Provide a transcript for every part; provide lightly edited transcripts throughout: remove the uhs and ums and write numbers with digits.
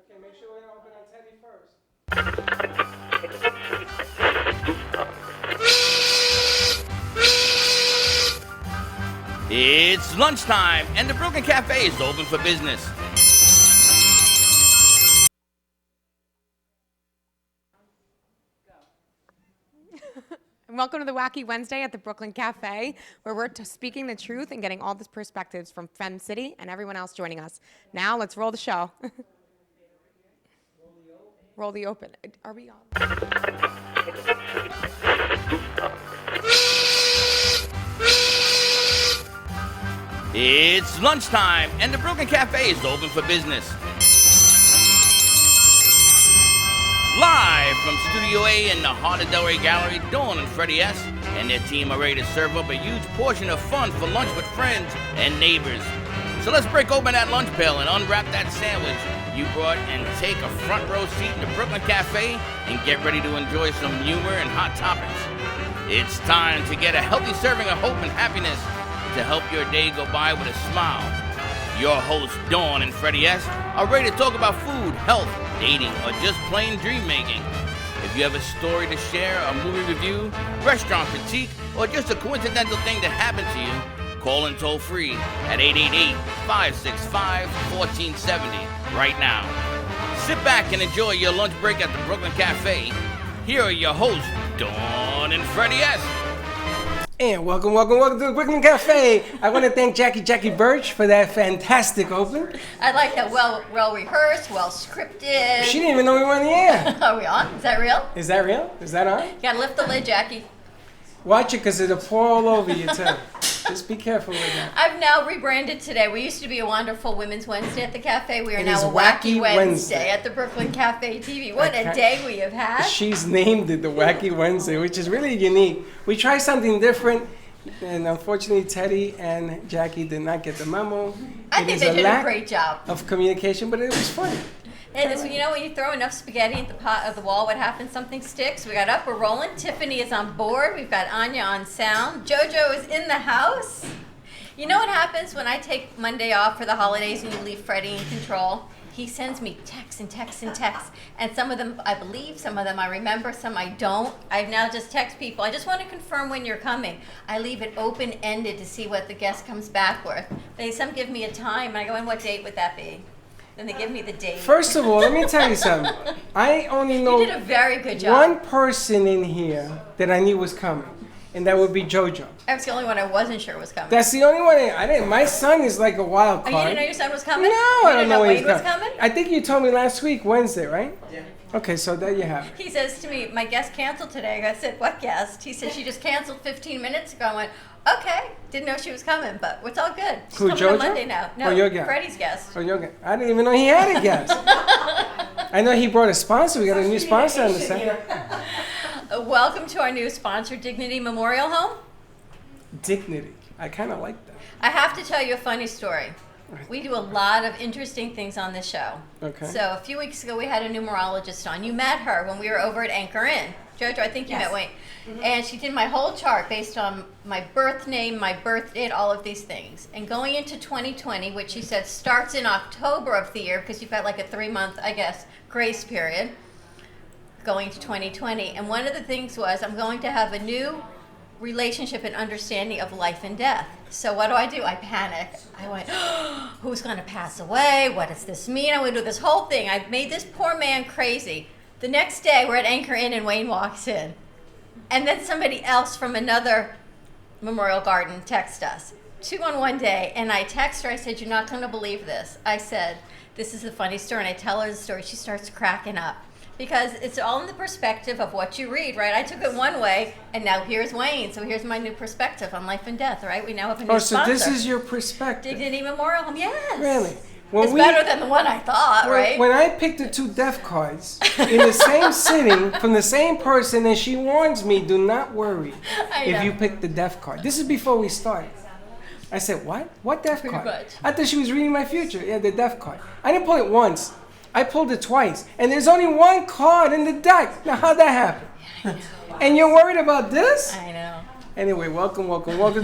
Okay, make sure we don't open on Teddy first. It's lunchtime, and the Brooklyn Cafe is open for business. And welcome to the Wacky Wednesday at the Brooklyn Cafe, where we're speaking the truth and getting all the perspectives from Fem City and everyone else joining us. Now, let's roll the show. Roll the open. Are we on? It's lunchtime, and the Brooklyn Cafe is open for business. Live from Studio A in the heart of Delray Gallery, Dawn and Freddie S. and their team are ready to serve up a huge portion of fun for lunch with friends and neighbors. So let's break open that lunch pail and unwrap that sandwich you brought and take a front row seat in the Brooklyn Cafe and get ready to enjoy some humor and hot topics. It's time to get a healthy serving of hope and happiness to help your day go by with a smile. Your hosts, Dawn and Freddie S., are ready to talk about food, health, dating, or just plain dream making. If you have a story to share, a movie review, restaurant critique, or just a coincidental thing that happened to you, call in toll free at 888-565-1470 right now. Sit back and enjoy your lunch break at the Brooklyn Cafe. Here are your hosts, Dawn and Freddie S. And welcome to the Brooklyn Cafe. I want to thank Jackie Birch for that fantastic open. I like that well rehearsed, well scripted. She didn't even know we were on the air. Are we on? Is that real? Is that real? Is that on? You gotta lift the lid, Jackie. Watch it, because it'll pour all over you, too. Just be careful with that. I've now rebranded today. We used to be a wonderful Women's Wednesday at the cafe. We are It now is a Wacky Wacky Wednesday Wednesday at the Brooklyn Cafe TV. What a Okay. day we have had. She's named it the Wacky Wednesday, which is really unique. We tried something different, and unfortunately, Teddy and Jackie did not get the memo. I It think is they did a lack great job. of communication, but it was fun. And it's, you know, when you throw enough spaghetti at the pot of the wall, what happens? Something sticks. We got up, we're rolling. Tiffany is on board. We've got Anya on sound. JoJo is in the house. You know what happens when I take Monday off for the holidays and you leave Freddie in control? He sends me texts and texts and texts. And some of them I believe, some of them I remember, some I don't. I've now just text people, I just want to confirm when you're coming. I leave it open-ended to see what the guest comes back with. Some give me a time, and I go, and what date would that be? Then they give me the date. First of all, let me tell you something. I only know You did a very good job. one person in here that I knew was coming, and that would be JoJo. I was the only one I wasn't sure was coming. That's the only one. I didn't. My son is like a wild Oh, card. you didn't know your son was coming? No, You I don't didn't know when Wade he's was coming. coming? I think you told me last week, Wednesday, right? Yeah. Okay, so there you have it. He says to me, my guest canceled today. I said, what guest? He said, she just canceled 15 minutes ago. I went, okay. Didn't know she was coming, but it's all good. She's Who, coming on JoJo? Monday now. No, Or your guest? Freddie's guest. Oh, yoga. I didn't even know he had a guest. I know he brought a sponsor. We got a new sponsor on the side. Welcome to our new sponsor, Dignity Memorial Home. Dignity. I kind of like that. I have to tell you a funny story. We do a lot of interesting things on this show. Okay. So a few weeks ago, we had a numerologist on. You met her when we were over at Anchor Inn. Jojo, I think you met Wayne. And she did my whole chart based on my birth name, my birth date, all of these things. And going into 2020, which she said starts in October of the year, because you've got like a 3-month, I guess, grace period, going to 2020. And one of the things was I'm going to have a new relationship and understanding of life and death. So what do? I panic. I went, who's going to pass away? What does this mean? I went to this whole thing. I made this poor man crazy. The next day, we're at Anchor Inn, and Wayne walks in. And then somebody else from another Memorial Garden texted us. 2 on one day, and I text her. I said, you're not going to believe this. I said, this is a funny story, and I tell her the story. She starts cracking up. Because it's all in the perspective of what you read, right? I took it one way, and now here's Wayne. So here's my new perspective on life and death, right? We now have a new sponsor. Oh, so this is your perspective. Dignity Memorial Home, yes. Really? It's better than the one I thought, right? When I picked the 2 death cards in the same sitting from the same person, and she warns me, do not worry if you pick the death card. This is before we started. I said, what? What death Pretty card? much. I thought she was reading my future. Yeah, the death card. I didn't pull it once. I pulled it twice. And there's only one card in the deck. Now, how'd that happen? And you're worried about this? I know. Anyway, welcome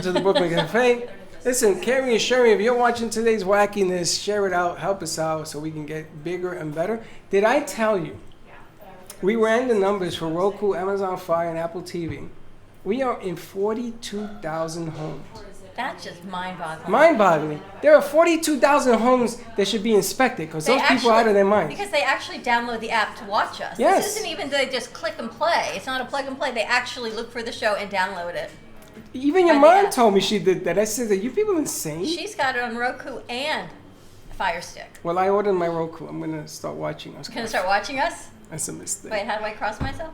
to the Brooklyn Cafe. Listen, Carrie and Sherry, if you're watching today's wackiness, share it out, help us out so we can get bigger and better. Did I tell you? We ran the numbers for Roku, Amazon Fire, and Apple TV. We are in 42,000 homes. That's just mind-boggling. Mind-boggling. There are 42,000 homes that should be inspected because those people are out of their minds. Because they actually download the app to watch us. Yes. This isn't even they just click and play. It's not a plug and play. They actually look for the show and download it. Even your mom told me she did that. I said, are you people insane? She's got it on Roku and Fire Stick. Well, I ordered my Roku. I'm going to start watching us. Going to start watching us? That's a mistake. Wait, how do I cross myself?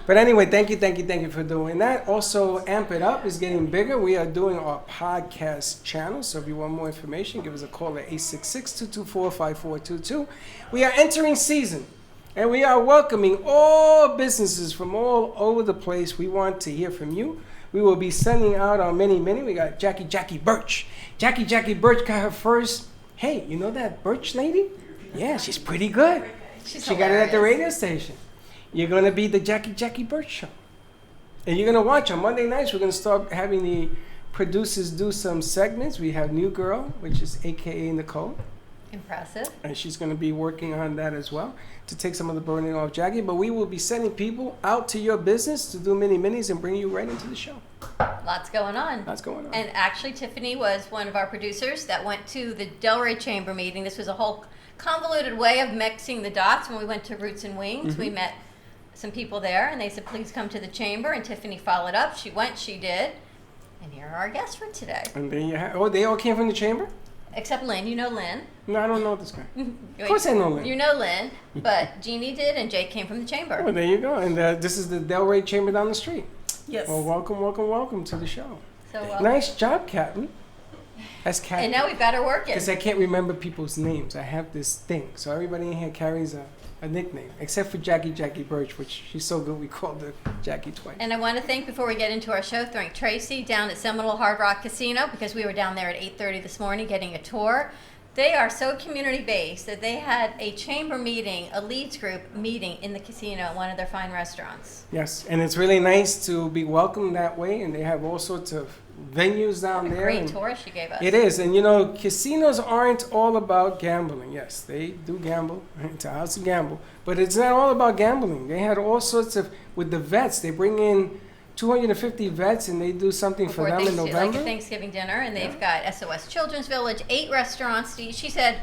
But anyway, thank you for doing that. Also, Amp It Up is getting bigger. We are doing our podcast channel. So if you want more information, give us a call at 866-224-5422. We are entering season. And we are welcoming all businesses from all over the place. We want to hear from you. We will be sending out our many. We got Jackie Birch. Jackie Birch got her first. Hey, you know that Birch lady? Yeah, she's pretty good. She got it at the radio station. You're going to be the Jackie Birch show. And you're going to watch on Monday nights. We're going to start having the producers do some segments. We have New Girl, which is AKA Nicole. Impressive. And she's going to be working on that as well to take some of the burden off Jackie. But we will be sending people out to your business to do minis and bring you right into the show. Lots going on. And actually, Tiffany was one of our producers that went to the Delray Chamber meeting. This was a whole convoluted way of mixing the dots. When we went to Roots and Wings, we met some people there, and they said, please come to the chamber. And Tiffany followed up. She went, she did. And here are our guests for today. And there you have. Oh, they all came from the chamber? Except Lynn. You know Lynn. No, I don't know this guy. Of course I know Lynn. You know Lynn, but Jeannie did, and Jake came from the chamber. Oh, there you go. And this is the Delray Chamber down the street. Yes. Well, welcome to the show. So nice job, Captain. That's Captain. And now we've got her working. Because I can't remember people's names. I have this thing. So everybody in here carries a nickname, except for Jackie Birch, which she's so good we called her Jackie twice. And I want to thank, before we get into our show, thank Tracy down at Seminole Hard Rock Casino, because we were down there at 8:30 this morning getting a tour. They are so community-based that they had a chamber meeting, a leads group meeting in the casino at one of their fine restaurants. Yes, and it's really nice to be welcomed that way, and they have all sorts of venues down there. Great tour she gave us. It is, and you know, casinos aren't all about gambling. Yes, they do gamble. It's a house to gamble, but it's not all about gambling. They had all sorts of, with the vets, they bring in 250 vets, and they do something for them in November. Like a Thanksgiving dinner, and they've got SOS Children's Village, 8 restaurants. She said,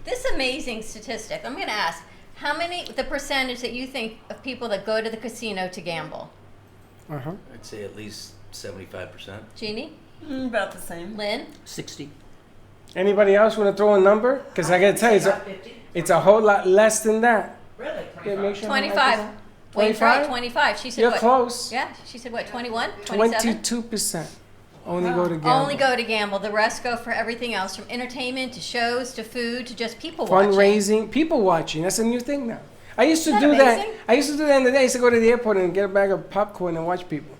this amazing statistic. I'm going to ask, the percentage that you think of people that go to the casino to gamble? Uh-huh. I'd say at least 75%. Jeannie? About the same. Lynn? 60. Anybody else want to throw a number? Because I got to tell you, it's a whole lot less than that. Really? Yeah, make sure 25. 25? 25. She said You're what? close. Yeah. She said what, 21? 27? 22% only go to gamble. Only go to gamble. The rest go for everything else, from entertainment to shows to food to just people watching. Fundraising, people watching. That's a new thing now. I used to do amazing? that. I used to do that in the day. I used to go to the airport and get a bag of popcorn and watch people.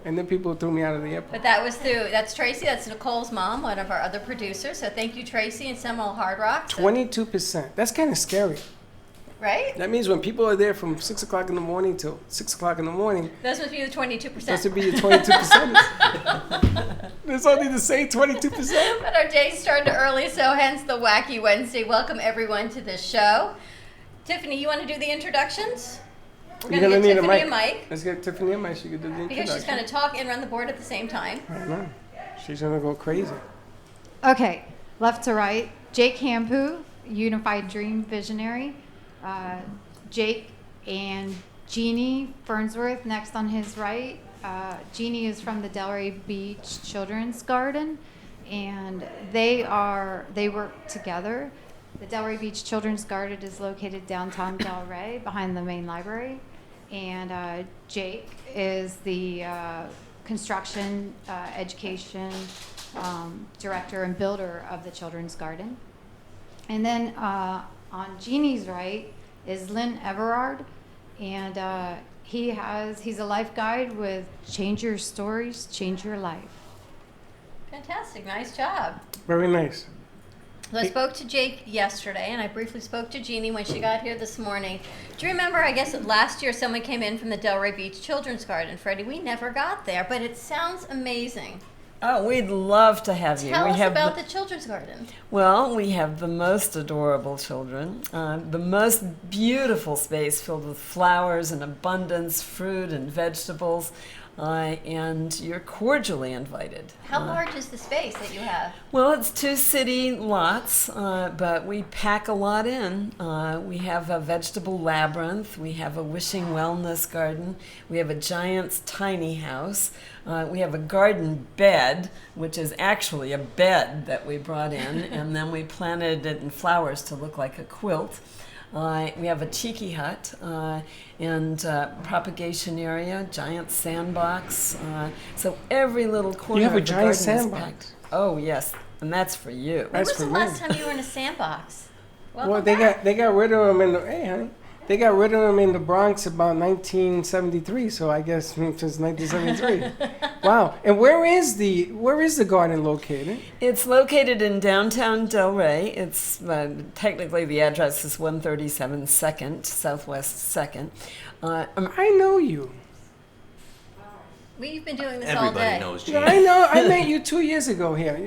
And then people threw me out of the airport. But that's Tracy. That's Nicole's mom, one of our other producers. So thank you, Tracy, and Seminole Hard Rock. 22%. That's kind of scary. Right? That means when people are there from 6 o'clock in the morning till 6 o'clock in the morning. Those must be the 22%. Those would be the 22%. There's only the same 22%. But our day's starting early, so hence the Wacky Wednesday. Welcome everyone to the show. Tiffany, you want to do the introductions? We're going to get Tiffany a mic. Let's get Tiffany a mic. She can do the introduction. Because she's going to talk and run the board at the same time. I know. She's going to go crazy. Okay, left to right. Jake Hampu, Unified Dream Visionary. Jake and Jeannie Fernsworth next on his right. Jeannie is from the Delray Beach Children's Garden, and they work together. The Delray Beach Children's Garden is located downtown Delray behind the main library, and Jake is the construction, education director and builder of the Children's Garden. And then on Jeannie's right is Lynn Everard, and he's a life guide with Change Your Stories, Change Your Life. Fantastic. Nice job. Very nice. So I spoke to Jake yesterday, and I briefly spoke to Jeannie when she got here this morning. Do you remember, I guess last year someone came in from the Delray Beach Children's Garden, Freddie? We never got there, but it sounds amazing. Oh, we'd love to have you. Tell we us have about the children's garden. Well, we have the most adorable children, the most beautiful space filled with flowers and abundance, fruit and vegetables, and you're cordially invited. How large is the space that you have? Well, it's 2 city lots, but we pack a lot in. We have a vegetable labyrinth. We have a wishing wellness garden. We have a giant's tiny house. We have a garden bed, which is actually a bed that we brought in, and then we planted it in flowers to look like a quilt. We have a tiki hut and propagation area, giant sandbox. So every little corner You have a of the giant garden is sandbox? packed. Oh yes, and that's for you. When That's was for the me. last time you were in a sandbox? Welcome Well, back. they got rid of them in the hey honey. They got rid of them in the Bronx about 1973. So I guess since 1973. Wow. And where is the garden located? It's located in downtown Delray. It's technically the address is 137 Second, Southwest 2nd. I know you. We've been doing this all Everybody day. knows Yeah, Gene. I know. I met you 2 years ago here.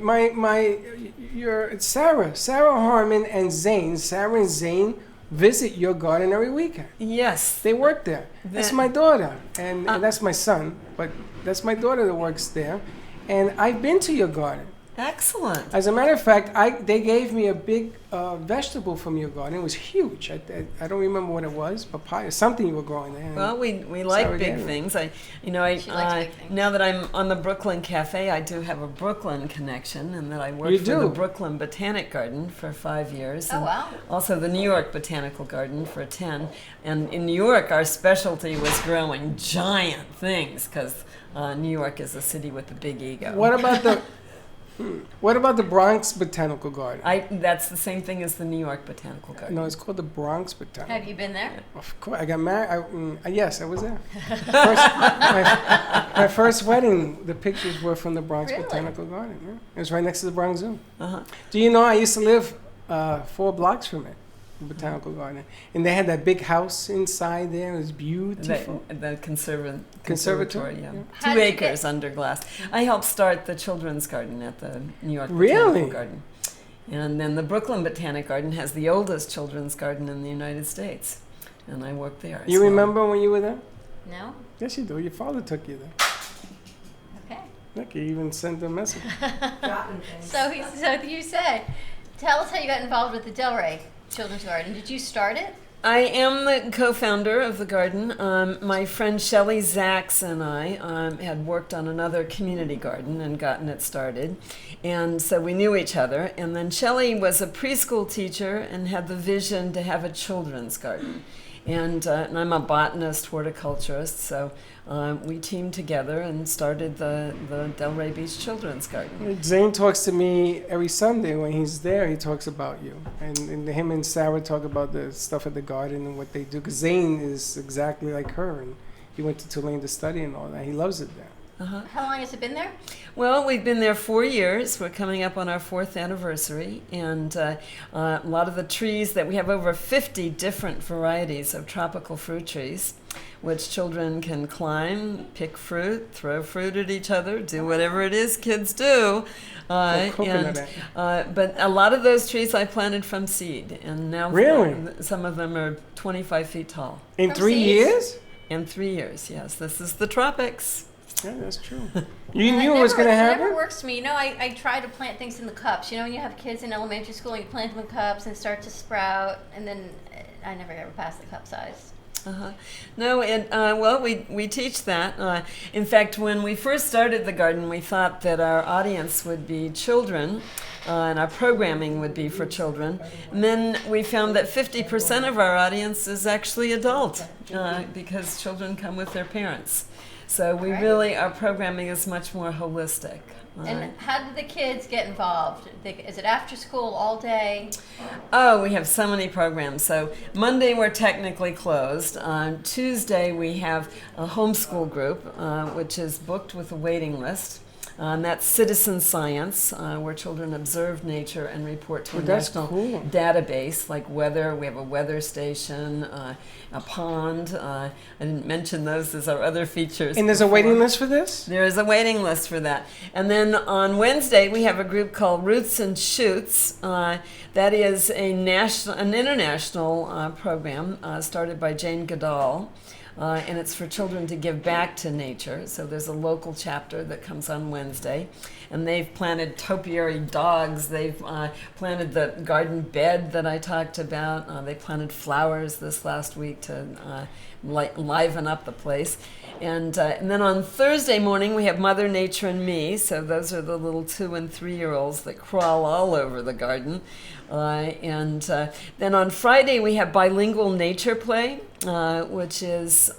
It's Sarah Harmon and Zane. Sarah and Zane visit your garden every weekend. Yes. They work there. That's That- my daughter, and that's my son. But that's my daughter that works there, and I've been to your garden. Excellent. As a matter of fact, they gave me a big vegetable from your garden. It was huge. I don't remember what it was, papaya, something you were growing there. Well, we like Sarah big gave it. things. She likes big things. Now that I'm on the Brooklyn Cafe, I do have a Brooklyn connection, and that I You worked for the do? Brooklyn Botanic Garden for 5 years. Oh, and wow. Also the New York Botanical Garden for 10. And in New York, our specialty was growing giant things because New York is a city with a big ego. What about the Bronx Botanical Garden? That's the same thing as the New York Botanical Garden. No, it's called the Bronx Botanical. Have you been there? Of course, I got married. Yes, I was there. My first wedding, the pictures were from the Bronx Really? Botanical Garden. Yeah. It was right next to the Bronx Zoo. Uh-huh. Do you know I used to live 4 blocks from it, the Botanical Garden, and they had that big house inside there. It was beautiful. The conservatory, Conservatory, yeah. yeah. How 2 did you acres under glass. I helped start the children's garden at the New York Really? Botanical Garden. And then the Brooklyn Botanic Garden has the oldest children's garden in the United States. And I worked there. as You well. remember when you were there? No? Yes, you do. Your father took you there. Okay. Look, he even sent a message. So you said, tell us how you got involved with the Delray Children's Garden. Did you start it? I am the co-founder of the garden. My friend Shelley Zaks and I had worked on another community garden and gotten it started. And so we knew each other. And then Shelley was a preschool teacher and had the vision to have a children's garden. And I'm a botanist, horticulturist, so we teamed together and started the Delray Beach Children's Garden. Zane talks to me every Sunday when he's there. He talks about you, and him and Sarah talk about the stuff at the garden and what they do. Because Zane is exactly like her, and he went to Tulane to study and all that. He loves it there. How long has it been there? Well, we've been there 4 years. We're coming up on our 4th anniversary. And a lot of the trees that we have over 50 different varieties of tropical fruit trees, which children can climb, pick fruit, throw fruit at each other, do whatever it is kids do. coconut But a lot of those trees I planted from seed. And now Really? some of them are 25 feet tall. In From 3 seeds? years? In 3 years, yes. This is the tropics. Yeah, that's true. You knew it was going to It happen? never works for me. You know, I try to plant things in the cups. You know, when you have kids in elementary school, and you plant them in cups and start to sprout, and then I never ever pass the cup size. No, well, we teach that. In fact, when we first started the garden, we thought that our audience would be children, and our programming would be for children. And then we found that 50% of our audience is actually adult, because children come with their parents. So we Right. really, our programming is much more holistic. And how do the kids get involved? Is it after school all day? Oh, we have so many programs. So Monday we're technically closed. On Tuesday we have a homeschool group, which is booked with a waiting list. And that's citizen science, where children observe nature and report to a that's national cool. database, like weather. We have a weather station, a pond. I didn't mention those as our other features. And there's a waiting list for this? There is a waiting list for that. And then on Wednesday, we have a group called Roots and Shoots. That is an international program started by Jane Goodall. And it's for children to give back to nature. So there's a local chapter that comes on Wednesday. And they've planted topiary dogs. They've planted the garden bed that I talked about. They planted flowers this last week to liven up the place. And then on Thursday morning, we have Mother Nature and Me. So those are the little 2- and 3-year-olds that crawl all over the garden. And then on Friday, we have bilingual nature play, which is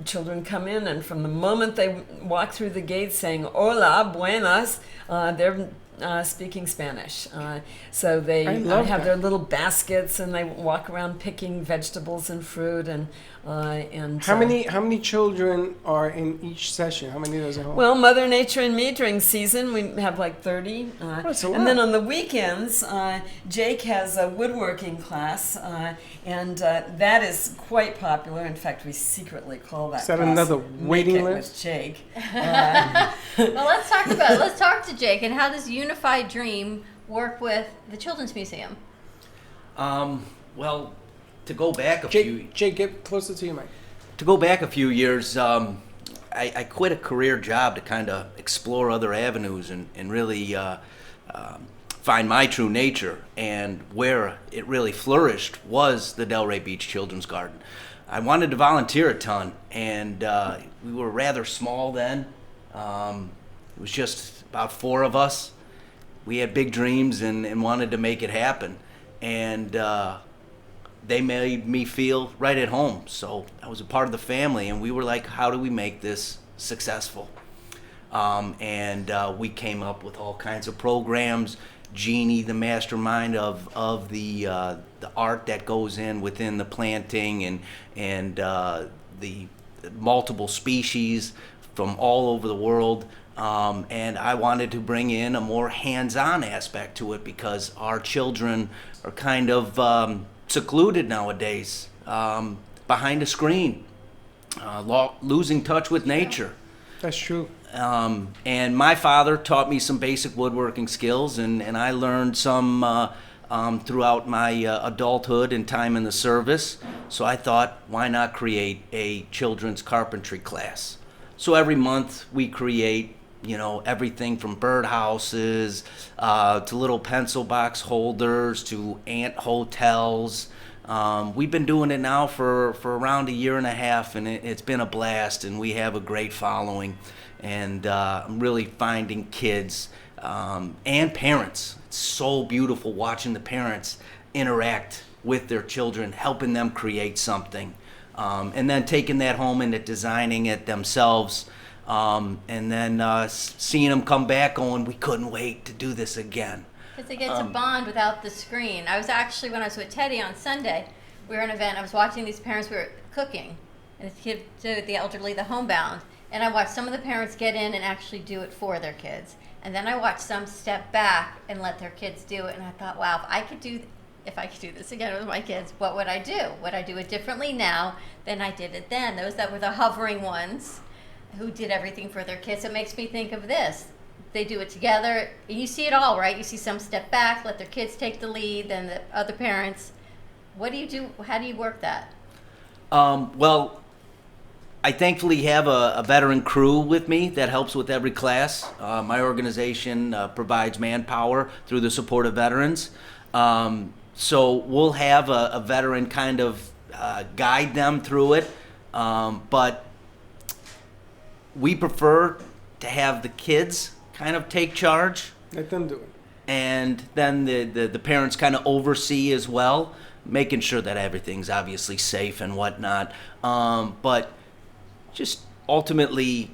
children come in, and from the moment they walk through the gate saying, "Hola, buenas," they're speaking Spanish. So they have their little baskets, and they walk around picking vegetables and fruit. And how many children are in each session? How many of those at home? Well, Mother Nature and Me during season, we have like 30. That's a lot. And then on the weekends, Jake has a woodworking class, and that is quite popular. In fact, we secretly call that Is that class another waiting Make It list? with Jake. Well, let's talk to Jake. And how does Unified Dream work with the Children's Museum? Well, to go back Jake, get closer to your mic. To go back a few years, I quit a career job to kind of explore other avenues and really find my true nature. And where it really flourished was the Delray Beach Children's Garden. I wanted to volunteer a ton, and we were rather small then. It was just about 4 of us. We had big dreams and wanted to make it happen. And they made me feel right at home. So I was a part of the family, and we were like, how do we make this successful? And we came up with all kinds of programs. Jeannie, the mastermind of the art that goes in within the planting and the multiple species from all over the world. And I wanted to bring in a more hands-on aspect to it, because our children are kind of secluded nowadays, behind a screen, losing touch with nature. That's true. And my father taught me some basic woodworking skills, and I learned some throughout my adulthood and time in the service. So I thought, why not create a children's carpentry class? So every month we create, everything from birdhouses to little pencil box holders to ant hotels. We've been doing it now for around 1.5 years, and it's been a blast, and we have a great following. And I'm really finding kids and parents. It's so beautiful watching the parents interact with their children, helping them create something. And then taking that home into designing it themselves, and then seeing them come back going, we couldn't wait to do this again. Because they get to bond without the screen. I was actually, when I was with Teddy on Sunday, we were at an event, I was watching these parents who were cooking, and the elderly, the homebound, and I watched some of the parents get in and actually do it for their kids. And then I watched some step back and let their kids do it, and I thought, wow, if I could do this again with my kids, what would I do? Would I do it differently now than I did it then? Those that were the hovering ones who did everything for their kids. It makes me think of this. They do it together. You see it all, right? You see some step back, let their kids take the lead, then the other parents. What do you do? How do you work that? Well, I thankfully have a veteran crew with me that helps with every class. My organization provides manpower through the support of veterans. So we'll have a veteran kind of guide them through it, but we prefer to have the kids kind of take charge. Let them do it. And then the parents kind of oversee as well, making sure that everything's obviously safe and whatnot. But just ultimately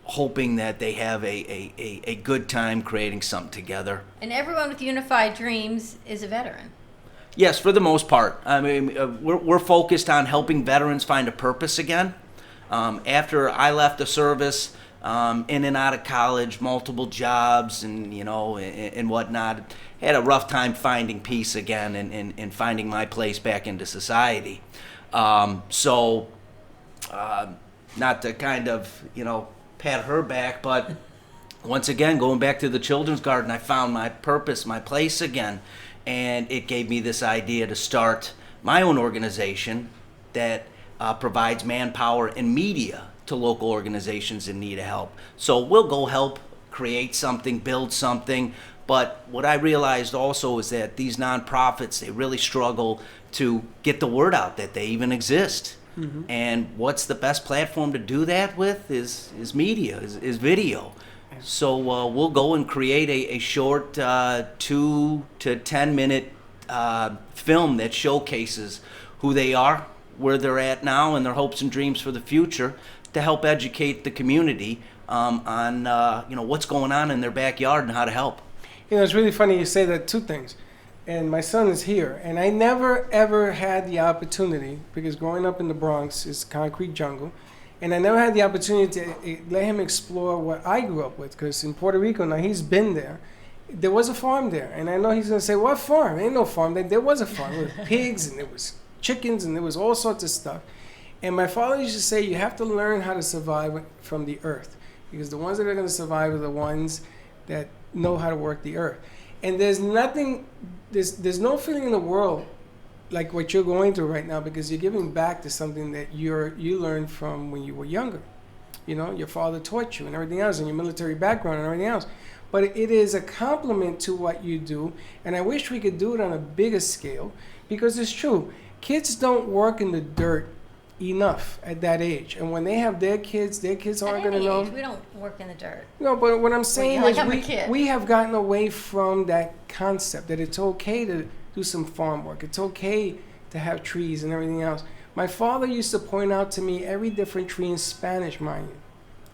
hoping that they have a good time creating something together. And everyone with Unified Dreams is a veteran. Yes, for the most part. I mean, we're focused on helping veterans find a purpose again. After I left the service, in and out of college, multiple jobs, and and whatnot. Had a rough time finding peace again and finding my place back into society. So, not to kind of pat her back, but once again, going back to the children's garden, I found my purpose, my place again, and it gave me this idea to start my own organization that provides manpower and media to local organizations in need of help. So we'll go help create something, build something, but what I realized also is that these nonprofits, they really struggle to get the word out that they even exist. Mm-hmm. And what's the best platform to do that with is media, is video. So we'll go and create a short 2 to 10 minute film that showcases who they are, where they're at now, and their hopes and dreams for the future, to help educate the community on what's going on in their backyard and how to help. It's really funny you say that, two things. And my son is here, and I never ever had the opportunity, because growing up in the Bronx is concrete jungle, and I never had the opportunity to let him explore what I grew up with, because in Puerto Rico, now he's been there. There was a farm there, and I know he's going to say, what farm? Ain't no farm. There was a farm. There were pigs, and there was chickens, and there was all sorts of stuff. And my father used to say, you have to learn how to survive from the earth, because the ones that are going to survive are the ones that know how to work the earth. And there's nothing, there's no feeling in the world like what you're going through right now, because you're giving back to something that you learned from when you were younger. Your father taught you and everything else, and your military background and everything else. But it is a compliment to what you do, and I wish we could do it on a bigger scale, because it's true. Kids don't work in the dirt enough at that age, and when they have their kids aren't going to know. We don't work in the dirt. No, but what I'm saying is we have gotten away from that concept that it's okay to do some farm work. It's okay to have trees and everything else. My father used to point out to me every different tree in Spanish, mind you.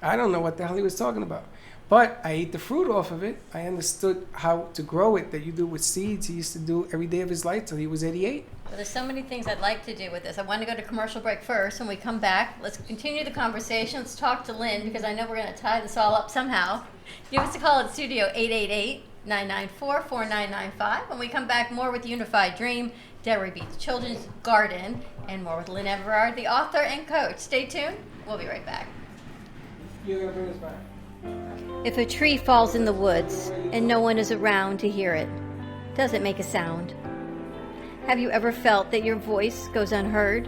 I don't know what the hell he was talking about, but I ate the fruit off of it. I understood how to grow it, that you do with seeds. He used to do every day of his life till he was 88. Well, there's so many things I'd like to do with this. I want to go to commercial break first. When we come back, let's continue the conversation. Let's talk to Lynn, because I know we're going to tie this all up somehow. Give us a call at Studio 888-994-4995. When we come back, more with Unified Dream, Delray Beach Children's Garden, and more with Lynn Everard, the author and coach. Stay tuned. We'll be right back. You're going to bring us back. If a tree falls in the woods and no one is around to hear it, does it make a sound? Have you ever felt that your voice goes unheard?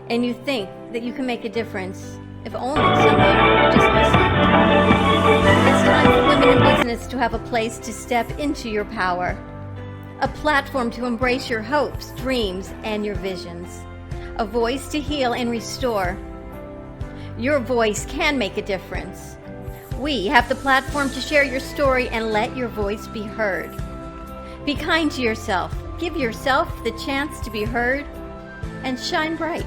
And you think that you can make a difference if only someone would just listen? It's time for women in business to have a place to step into your power. A platform to embrace your hopes, dreams, and your visions. A voice to heal and restore. Your voice can make a difference. We have the platform to share your story and let your voice be heard. Be kind to yourself. Give yourself the chance to be heard and shine bright.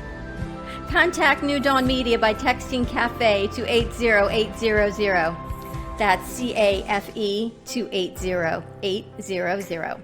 Contact New Dawn Media by texting CAFE to 80800. That's CAFE to 80800.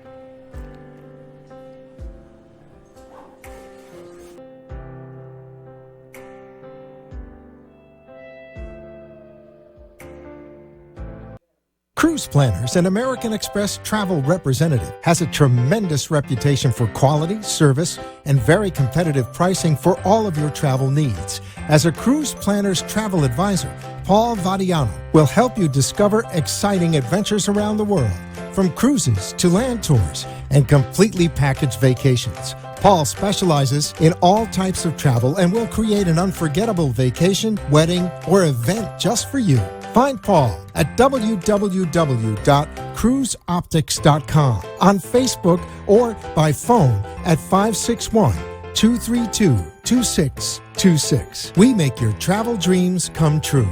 Cruise Planners, an American Express travel representative, has a tremendous reputation for quality, service, and very competitive pricing for all of your travel needs. As a Cruise Planners travel advisor, Paul Vadiano will help you discover exciting adventures around the world, from cruises to land tours and completely packaged vacations. Paul specializes in all types of travel and will create an unforgettable vacation, wedding, or event just for you. Find Paul at www.cruiseoptics.com, on Facebook, or by phone at 561-232-2626. We make your travel dreams come true.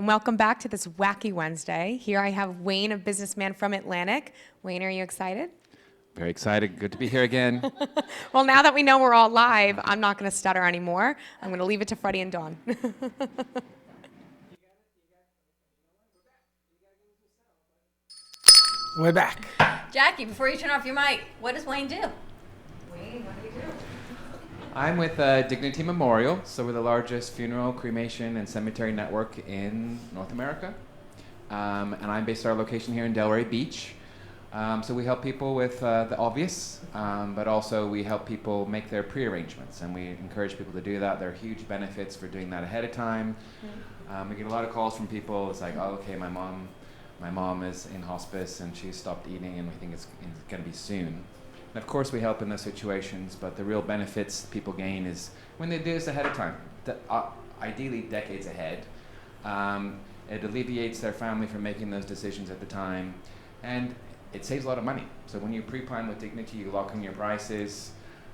welcome back to this wacky Wednesday. Here I have Wayne, a businessman from Atlantic. Wayne, are you excited? Very excited. Good to be here again. Well, now that we know we're all live, I'm not going to stutter anymore. I'm going to leave it to Freddie and Dawn. We're back. Jackie, before you turn off your mic, what does Wayne do? Wayne, what do you do? I'm with Dignity Memorial, so we're the largest funeral, cremation, and cemetery network in North America. And I'm based at our location here in Delray Beach. So we help people with the obvious, but also we help people make their pre-arrangements, and we encourage people to do that. There are huge benefits for doing that ahead of time. We get a lot of calls from people. It's like, oh, okay, my mom is in hospice and she's stopped eating, and we think it's going to be soon. And of course, we help in those situations, but the real benefits people gain is when they do this ahead of time, ideally decades ahead. It alleviates their family from making those decisions at the time, and it saves a lot of money. So when you pre-plan with Dignity, you lock in your prices,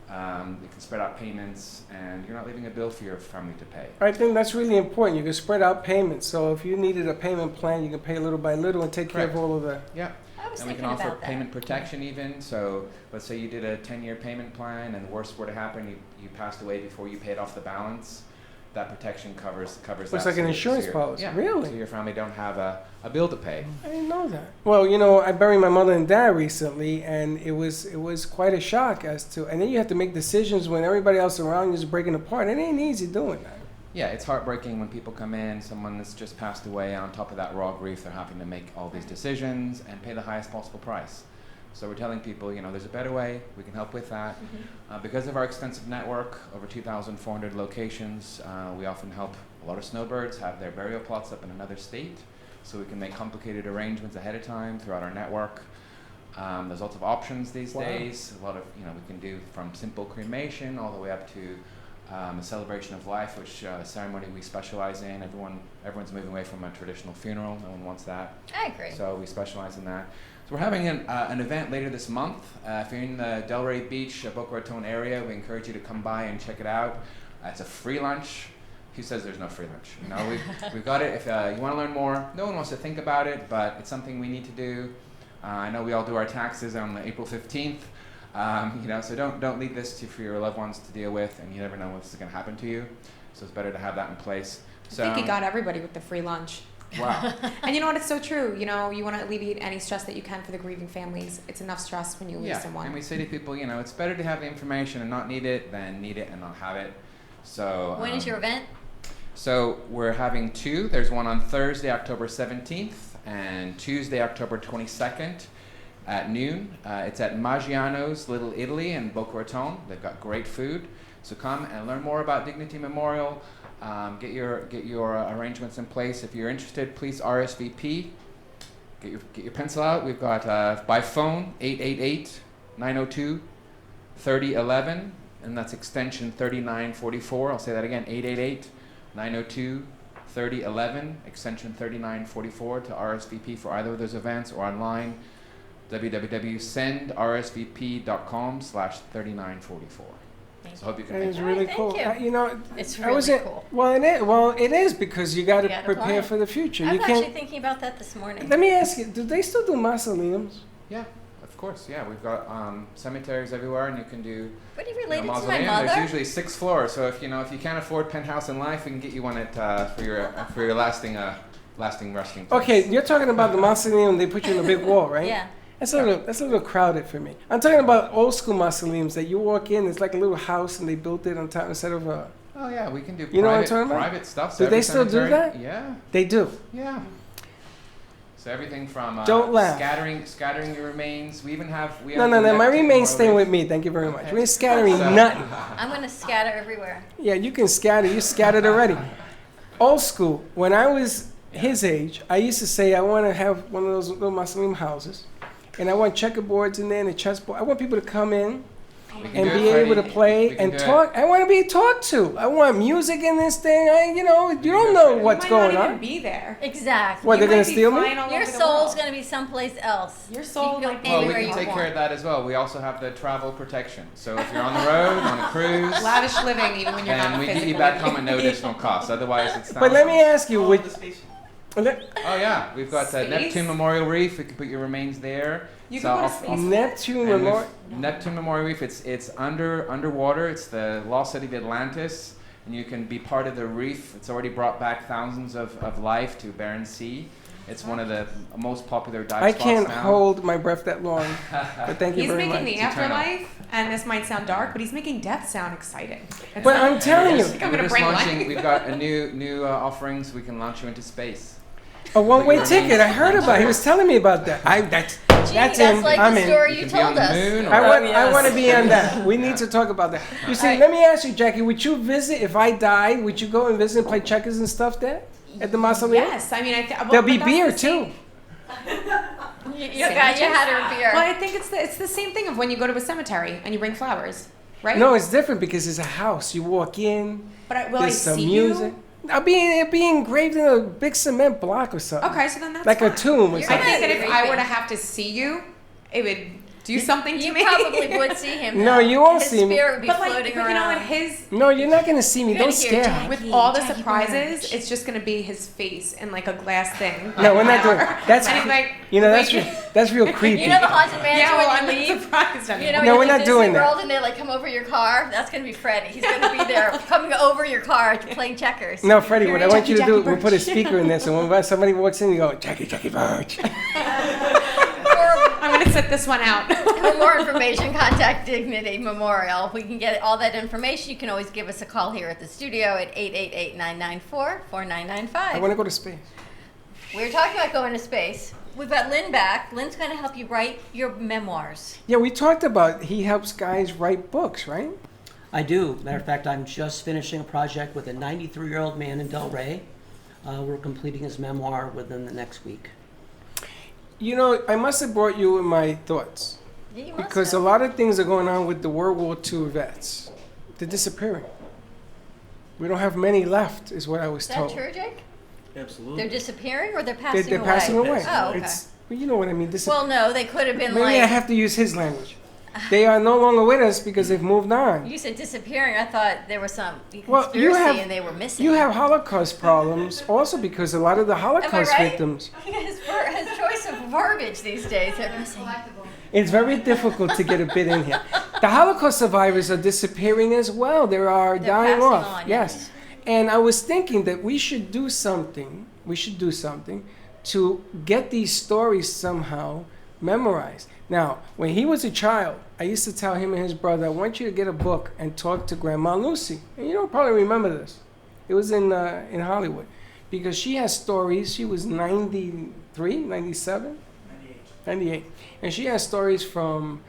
you can spread out payments, and you're not leaving a bill for your family to pay. I think that's really important. You can spread out payments. So if you needed a payment plan, you can pay little by little and take care of all of the... Yeah. And we can offer payment protection even. So let's say you did a 10-year payment plan and the worst were to happen, you passed away before you paid off the balance. That protection covers that. It's like an insurance policy. Yeah, really? So your family don't have a bill to pay. I didn't know that. Well, you know, I buried my mother and dad recently, and it was quite a shock as to, and then you have to make decisions when everybody else around you is breaking apart. It ain't easy doing that. Yeah, it's heartbreaking when people come in, someone that's just passed away, on top of that raw grief, they're having to make all these decisions and pay the highest possible price. So we're telling people, you know, there's a better way, we can help with that. Because of our extensive network, over 2,400 locations, we often help a lot of snowbirds have their burial plots up in another state, so we can make complicated arrangements ahead of time throughout our network. There's lots of options these days. A lot of, you know, we can do from simple cremation all the way up to a celebration of life, which ceremony we specialize in. Everyone's moving away from a traditional funeral. No one wants that. I agree. So we specialize in that. So we're having an event later this month. If you're in the Delray Beach, Boca Raton area, we encourage you to come by and check it out. It's a free lunch. Who says there's no free lunch? You know, we've got it. If you want to learn more, no one wants to think about it, but it's something we need to do. I know we all do our taxes on April 15th. You know, so don't leave this for your loved ones to deal with, and you never know what's going to happen to you. So it's better to have that in place. So, I think he got everybody with the free lunch. Wow. And you know what? It's so true. You know, you want to alleviate any stress that you can for the grieving families. It's enough stress when you lose someone. And we say to people, you know, it's better to have the information and not need it than need it and not have it. So when is your event? So we're having two. There's one on Thursday, October 17th, and Tuesday, October 22nd. At noon. It's at Maggiano's Little Italy in Boca Raton. They've got great food. So come and learn more about Dignity Memorial. Get your arrangements in place. If you're interested, please RSVP. Get your pencil out. We've got by phone 888-902-3011, and that's extension 3944. I'll say that again, 888-902-3011, extension 3944 to RSVP for either of those events, or online www.sendrsvp.com/3944. So I hope you can. It is really cool. You know, it's really cool. Well, it is because you got to prepare for the future. I was actually thinking about that this morning. Let me ask you: do they still do mausoleums? Yeah, of course. Yeah, we've got cemeteries everywhere, and you can do. But he related to my mausoleum. mother. There's usually 6 floors, so if you can't afford penthouse in life, we can get you one at for your lasting resting place. Okay, you're talking about the mausoleum. They put you in a big wall, right? Yeah. That's a little crowded for me. I'm talking about old school mausoleums that you walk in. It's like a little house, and they built it on top instead of a. Oh yeah, we can do. You know what I'm talking about? Private stuff. Do they still do that? Yeah. They do. Yeah. So everything from Don't laugh. scattering your remains. We even have. No. My remains stay with me. Thank you very much. We ain't scattering nothing. I'm gonna scatter everywhere. Yeah, you can scatter. You scattered already. Old school. When I was his age, I used to say I want to have one of those little mausoleum houses. And I want checkerboards in there and a chessboard. I want people to come in and be able to play and talk. I want to be talked to. I want music in this thing. You don't know what's going on. You might not even be there. Exactly. What, they're going to steal me? Your soul's going to be someplace else. Your soul might be Well, we where can you take want. care of that as well. We also have the travel protection. So if you're on the road, on a cruise, Lavish living, even when you're not and we physically. get you back home at no additional cost. Otherwise, it's not. But let me ask you, Oh yeah, we've got Neptune Memorial Reef. We can put your remains there. You can go to space. Neptune Memorial. Neptune Memorial Reef. It's underwater. It's the lost city of Atlantis, and you can be part of the reef. It's already brought back thousands of life to Barents Sea. It's one of the most popular dive spots now. I can't hold my breath that long, but thank you very much. He's making the afterlife, and this might sound dark, but he's making death sound exciting. But I'm telling you, I'm gonna bring life. We've got a new offerings. We can launch you into space. A one-way ticket. I heard about it. He was telling me about that. That's in. Like I'm the in. story you told us. I want to be on that. We need to talk about that. You see, let me ask you, Jackie, would you visit if I died? Would you go and visit and play checkers and stuff there at the mausoleum? Yes, I mean, there'll be beer too. You had her beer. Well, I think it's the same thing of when you go to a cemetery and you bring flowers, right? No, it's different because it's a house. You walk in. But will there's some music. It'll be engraved in a big cement block or something. Okay, so then that's like fine. a tomb or I something. think that if I were to have to see you, it would do something to me. You probably would see him. No, you won't his see me. His spirit would be but floating around. You know what? His No, you're not gonna see me. You're Don't gonna hear scare Jackie, her. with all the Jackie surprises, Birch. it's just gonna be his face in like a glass thing. No, we're not doing. That's And he's like, that's real creepy. You know the haunted mansion yeah, well, when I'm you not leave? surprised You know, anymore. No, you we're leave not Disney doing that. World and they like come over your car. That's gonna be Freddie. He's gonna be there, coming over your car playing checkers. No, Freddie, what I want you to do, Jackie we'll put a Birch. speaker in there, so when somebody walks in, you go, Jackie Birch. I'm gonna sit this one out. For more information, contact Dignity Memorial. We can get all that information. You can always give us a call here at the studio at 888-994-4995. I want to go to space. We're talking about going to space. We've got Lynn back. Lynn's going to help you write your memoirs. Yeah, we talked about he helps guys write books, right? I do. Matter of fact, I'm just finishing a project with a 93-year-old man in Delray. We're completing his memoir within the next week. You know, I must have brought you in my thoughts. Yeah, you must Because have. a lot of things are going on with the World War II vets. They're disappearing. We don't have many left, is what I was Is that told. true, Jake? Absolutely. They're disappearing or they're passing They're away? passing away. Oh, okay. Well, you know what I mean. Well, no, they could have been Maybe like... I have to use his language. They are no longer with us because they've moved on. You said disappearing. I thought there was some conspiracy Well, you have, and they were missing. You have Holocaust problems also because a lot of the Holocaust right? victims. his choice of verbiage these days. They're missing. It's very difficult to get a bit in here. The Holocaust survivors are disappearing as well. They're dying passing off. on, yes. And I was thinking that we should do something. We should do something to get these stories somehow memorized. Now, when he was a child, I used to tell him and his brother, I want you to get a book and talk to Grandma Lucy. And you don't probably remember this. It was in Hollywood. Because she has stories. She was 93, 97? 98. And she has stories from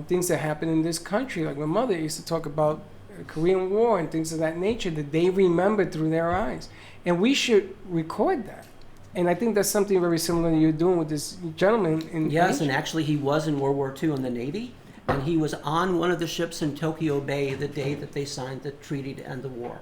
things that happened in this country. Like my mother used to talk about the Korean War and things of that nature that they remembered through their eyes. And we should record that. And I think that's something very similar to you're doing with this gentleman in Yes, and actually he was in World War II in the Navy, and he was on one of the ships in Tokyo Bay the day that they signed the treaty to end the war.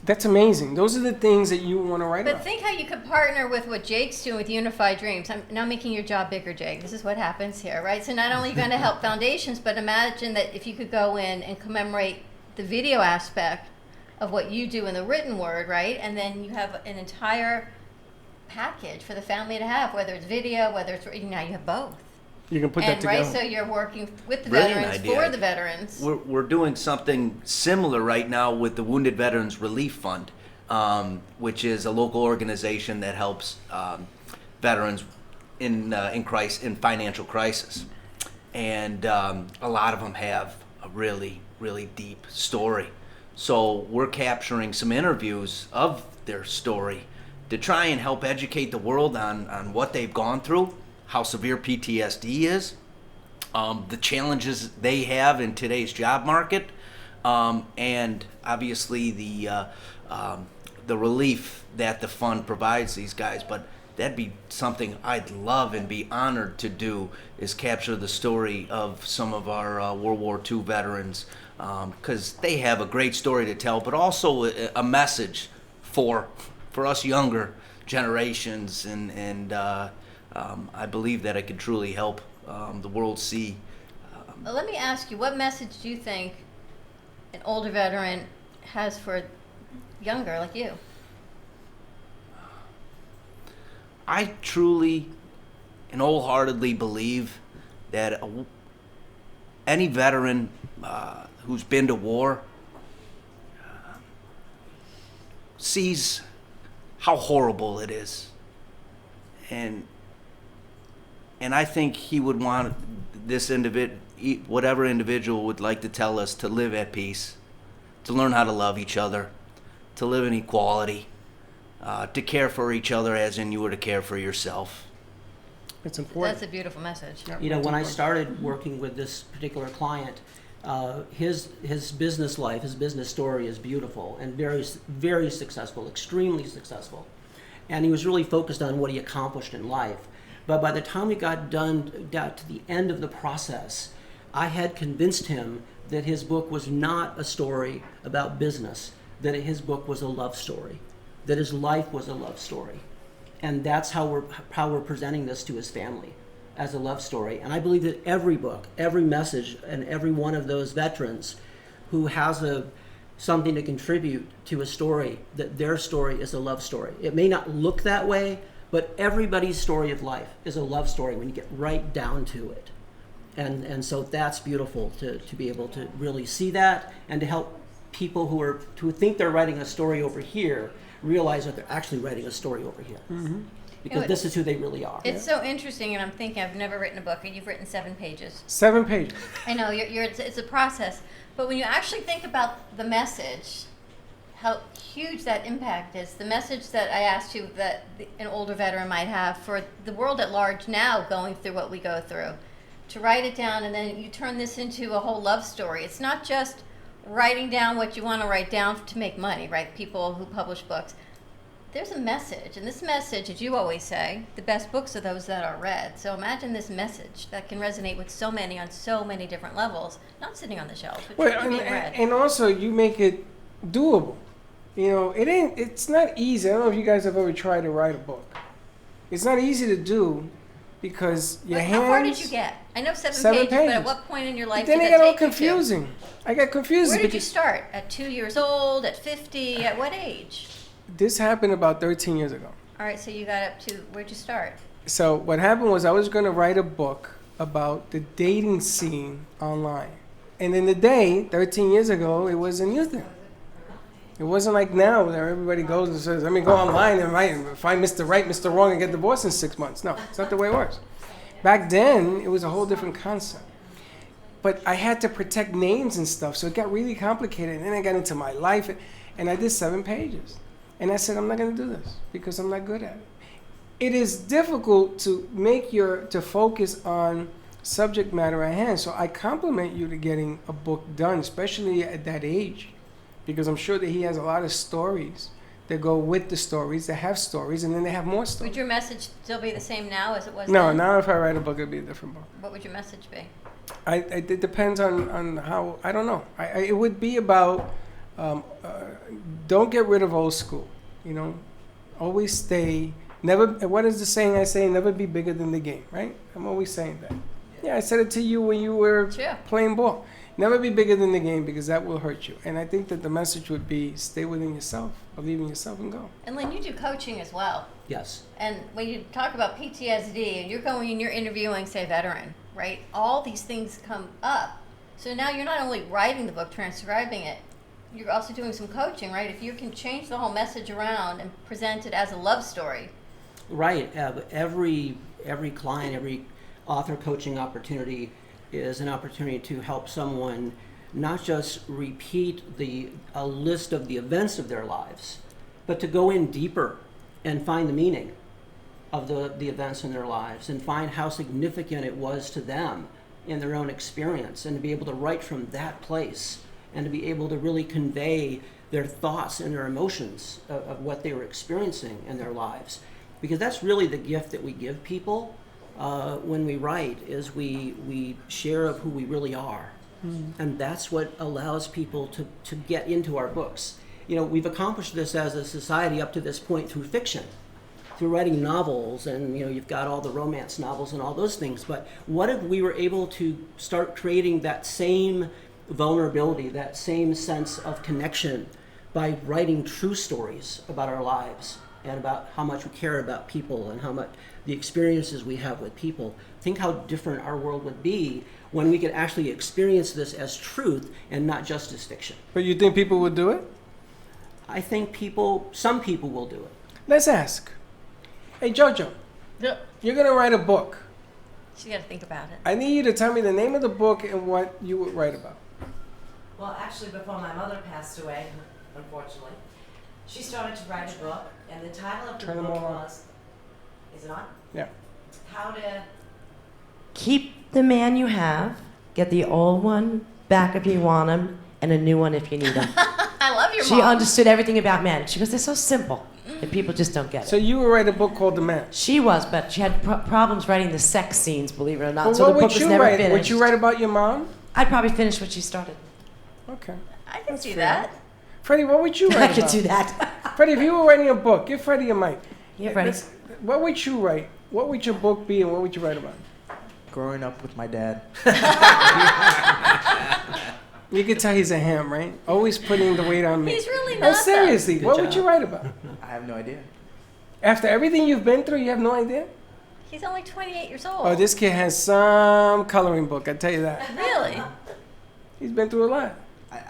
That's amazing. Those are the things that you want to write But about. think how you could partner with what Jake's doing with Unified Dreams. I'm now making your job bigger, Jake. This is what happens here, right? So not only are you going to help foundations, but imagine that if you could go in and commemorate the video aspect of what you do in the written word, right? And then you have an entire package for the family to have, whether it's video, whether it's now you have both. You can put that And together. right, so you're working with the Brilliant veterans idea. for the veterans. We're doing something similar right now with the Wounded Veterans Relief Fund, which is a local organization that helps veterans in financial crisis. And a lot of them have a really, really deep story. So we're capturing some interviews of their story to try and help educate the world on what they've gone through, how severe PTSD is, the challenges they have in today's job market, and obviously the relief that the fund provides these guys. But that'd be something I'd love and be honored to do, is capture the story of some of our World War II veterans, because they have a great story to tell, but also a message for us younger generations, and I believe that it could truly help the world see. Well, let me ask you, what message do you think an older veteran has for younger like you? I truly and wholeheartedly believe that any veteran who's been to war sees how horrible it is, and I think he would want this whatever individual would like to tell us, to live at peace, to learn how to love each other, to live in equality, to care for each other as in you were to care for yourself. It's important. That's a beautiful message. You know, when I started working with this particular client, his business life, his business story is beautiful and very, very successful, extremely successful. And he was really focused on what he accomplished in life. But by the time we got to the end of the process, I had convinced him that his book was not a story about business, that his book was a love story, that his life was a love story. And that's how we're presenting this to his family, as a love story. And I believe that every book, every message, and every one of those veterans who has something to contribute to a story, that their story is a love story. It may not look that way, but everybody's story of life is a love story when you get right down to it. And so that's beautiful to be able to really see that, and to help people who think they're writing a story over here realize that they're actually writing a story over here. Mm-hmm. Because this is who they really are. It's so interesting, and I'm thinking, I've never written a book, and you've written 7 pages. 7 pages. I know, it's a process. But when you actually think about the message, how huge that impact is, the message that I asked you that an older veteran might have for the world at large now going through what we go through, to write it down, and then you turn this into a whole love story. It's not just writing down what you want to write down to make money, right? People who publish books. There's a message, and this message, as you always say, the best books are those that are read. So imagine this message that can resonate with so many on so many different levels, not sitting on the shelf, but truly being read. And also you make it doable. You know, it's not easy. I don't know if you guys have ever tried to write a book. It's not easy to do, because your hands... How far did you get? I know 7 pages, but at what point in your life did that take you to? Then it got all confusing. I got confused. Where did you start? At 2 years old? At 50? At what age? This happened about 13 years ago. All right, so you got up to, where'd you start? So what happened was, I was going to write a book about the dating scene online. And in the day, 13 years ago, it was a new thing. It wasn't like now where everybody goes and says, let me go online and write and find Mr. Right, Mr. Wrong, and get divorced in 6 months. No, it's not the way it works. Back then, it was a whole different concept. But I had to protect names and stuff, so it got really complicated. And then I got into my life, and I did 7 pages. And I said, I'm not going to do this because I'm not good at it. It is difficult to to focus on subject matter at hand. So I compliment you to getting a book done, especially at that age, because I'm sure that he has a lot of stories that go with the stories, that have stories, and then they have more stories. Would your message still be the same now as it was No, then? now if I write a book, it'd be a different book. What would your message be? It depends on how, I don't know. It would be about, don't get rid of old school, you know. Always stay, never, what is the saying I say? Never be bigger than the game, right? I'm always saying that. Yeah, I said it to you when you were playing ball. Never be bigger than the game, because that will hurt you. And I think that the message would be, stay within yourself, believe in yourself, and go. And Lynn, you do coaching as well. Yes. And when you talk about PTSD, and you're going and you're interviewing, say, a veteran, right? All these things come up. So now you're not only writing the book, transcribing it, you're also doing some coaching, right? If you can change the whole message around and present it as a love story. Right. Every client, every author coaching opportunity is an opportunity to help someone not just repeat a list of the events of their lives, but to go in deeper and find the meaning of the events in their lives, and find how significant it was to them in their own experience, and to be able to write from that place, and to be able to really convey their thoughts and their emotions of what they were experiencing in their lives. Because that's really the gift that we give people when we write, is we share of who we really are. And that's what allows people to get into our books. You know, we've accomplished this as a society up to this point through fiction, through writing novels, and you know, you've got all the romance novels and all those things. But what if we were able to start creating that same vulnerability, that same sense of connection, by writing true stories about our lives, and about how much we care about people and how much the experiences we have with people. Think how different our world would be when we could actually experience this as truth and not just as fiction. But you think people would do it? I think some people will do it. Let's ask. Hey, Jojo, you're going to write a book. She got to think about it. I need you to tell me the name of the book and what you would write about. Well, actually, before my mother passed away, unfortunately, she started to write a book, and the title of the Turn them book all on. was, is it on? Yeah. How to keep the man you have, get the old one back if you want him, and a new one if you need him. I love your She mom. understood everything about men. She goes, they're so simple, and people just don't get it. So you would write a book called The Man. She was, but she had problems writing the sex scenes, believe it or not. Well, so what the book would was you never write? finished. Would you write about your mom? I'd probably finish what she started. Okay. I can see fair. that. Freddie, what would you write I could about? do that. Freddie, if you were writing a book, give Freddie a mic. Yeah, Freddie. What would you write? What would your book be and what would you write about? Growing up with my dad. You can tell he's a ham, right? Always putting the weight on me. He's really No, not. seriously, Good what job. would you write about? I have no idea. After everything you've been through, you have no idea? He's only 28 years old. Oh, this kid has some coloring book, I tell you that. Really? He's been through a lot.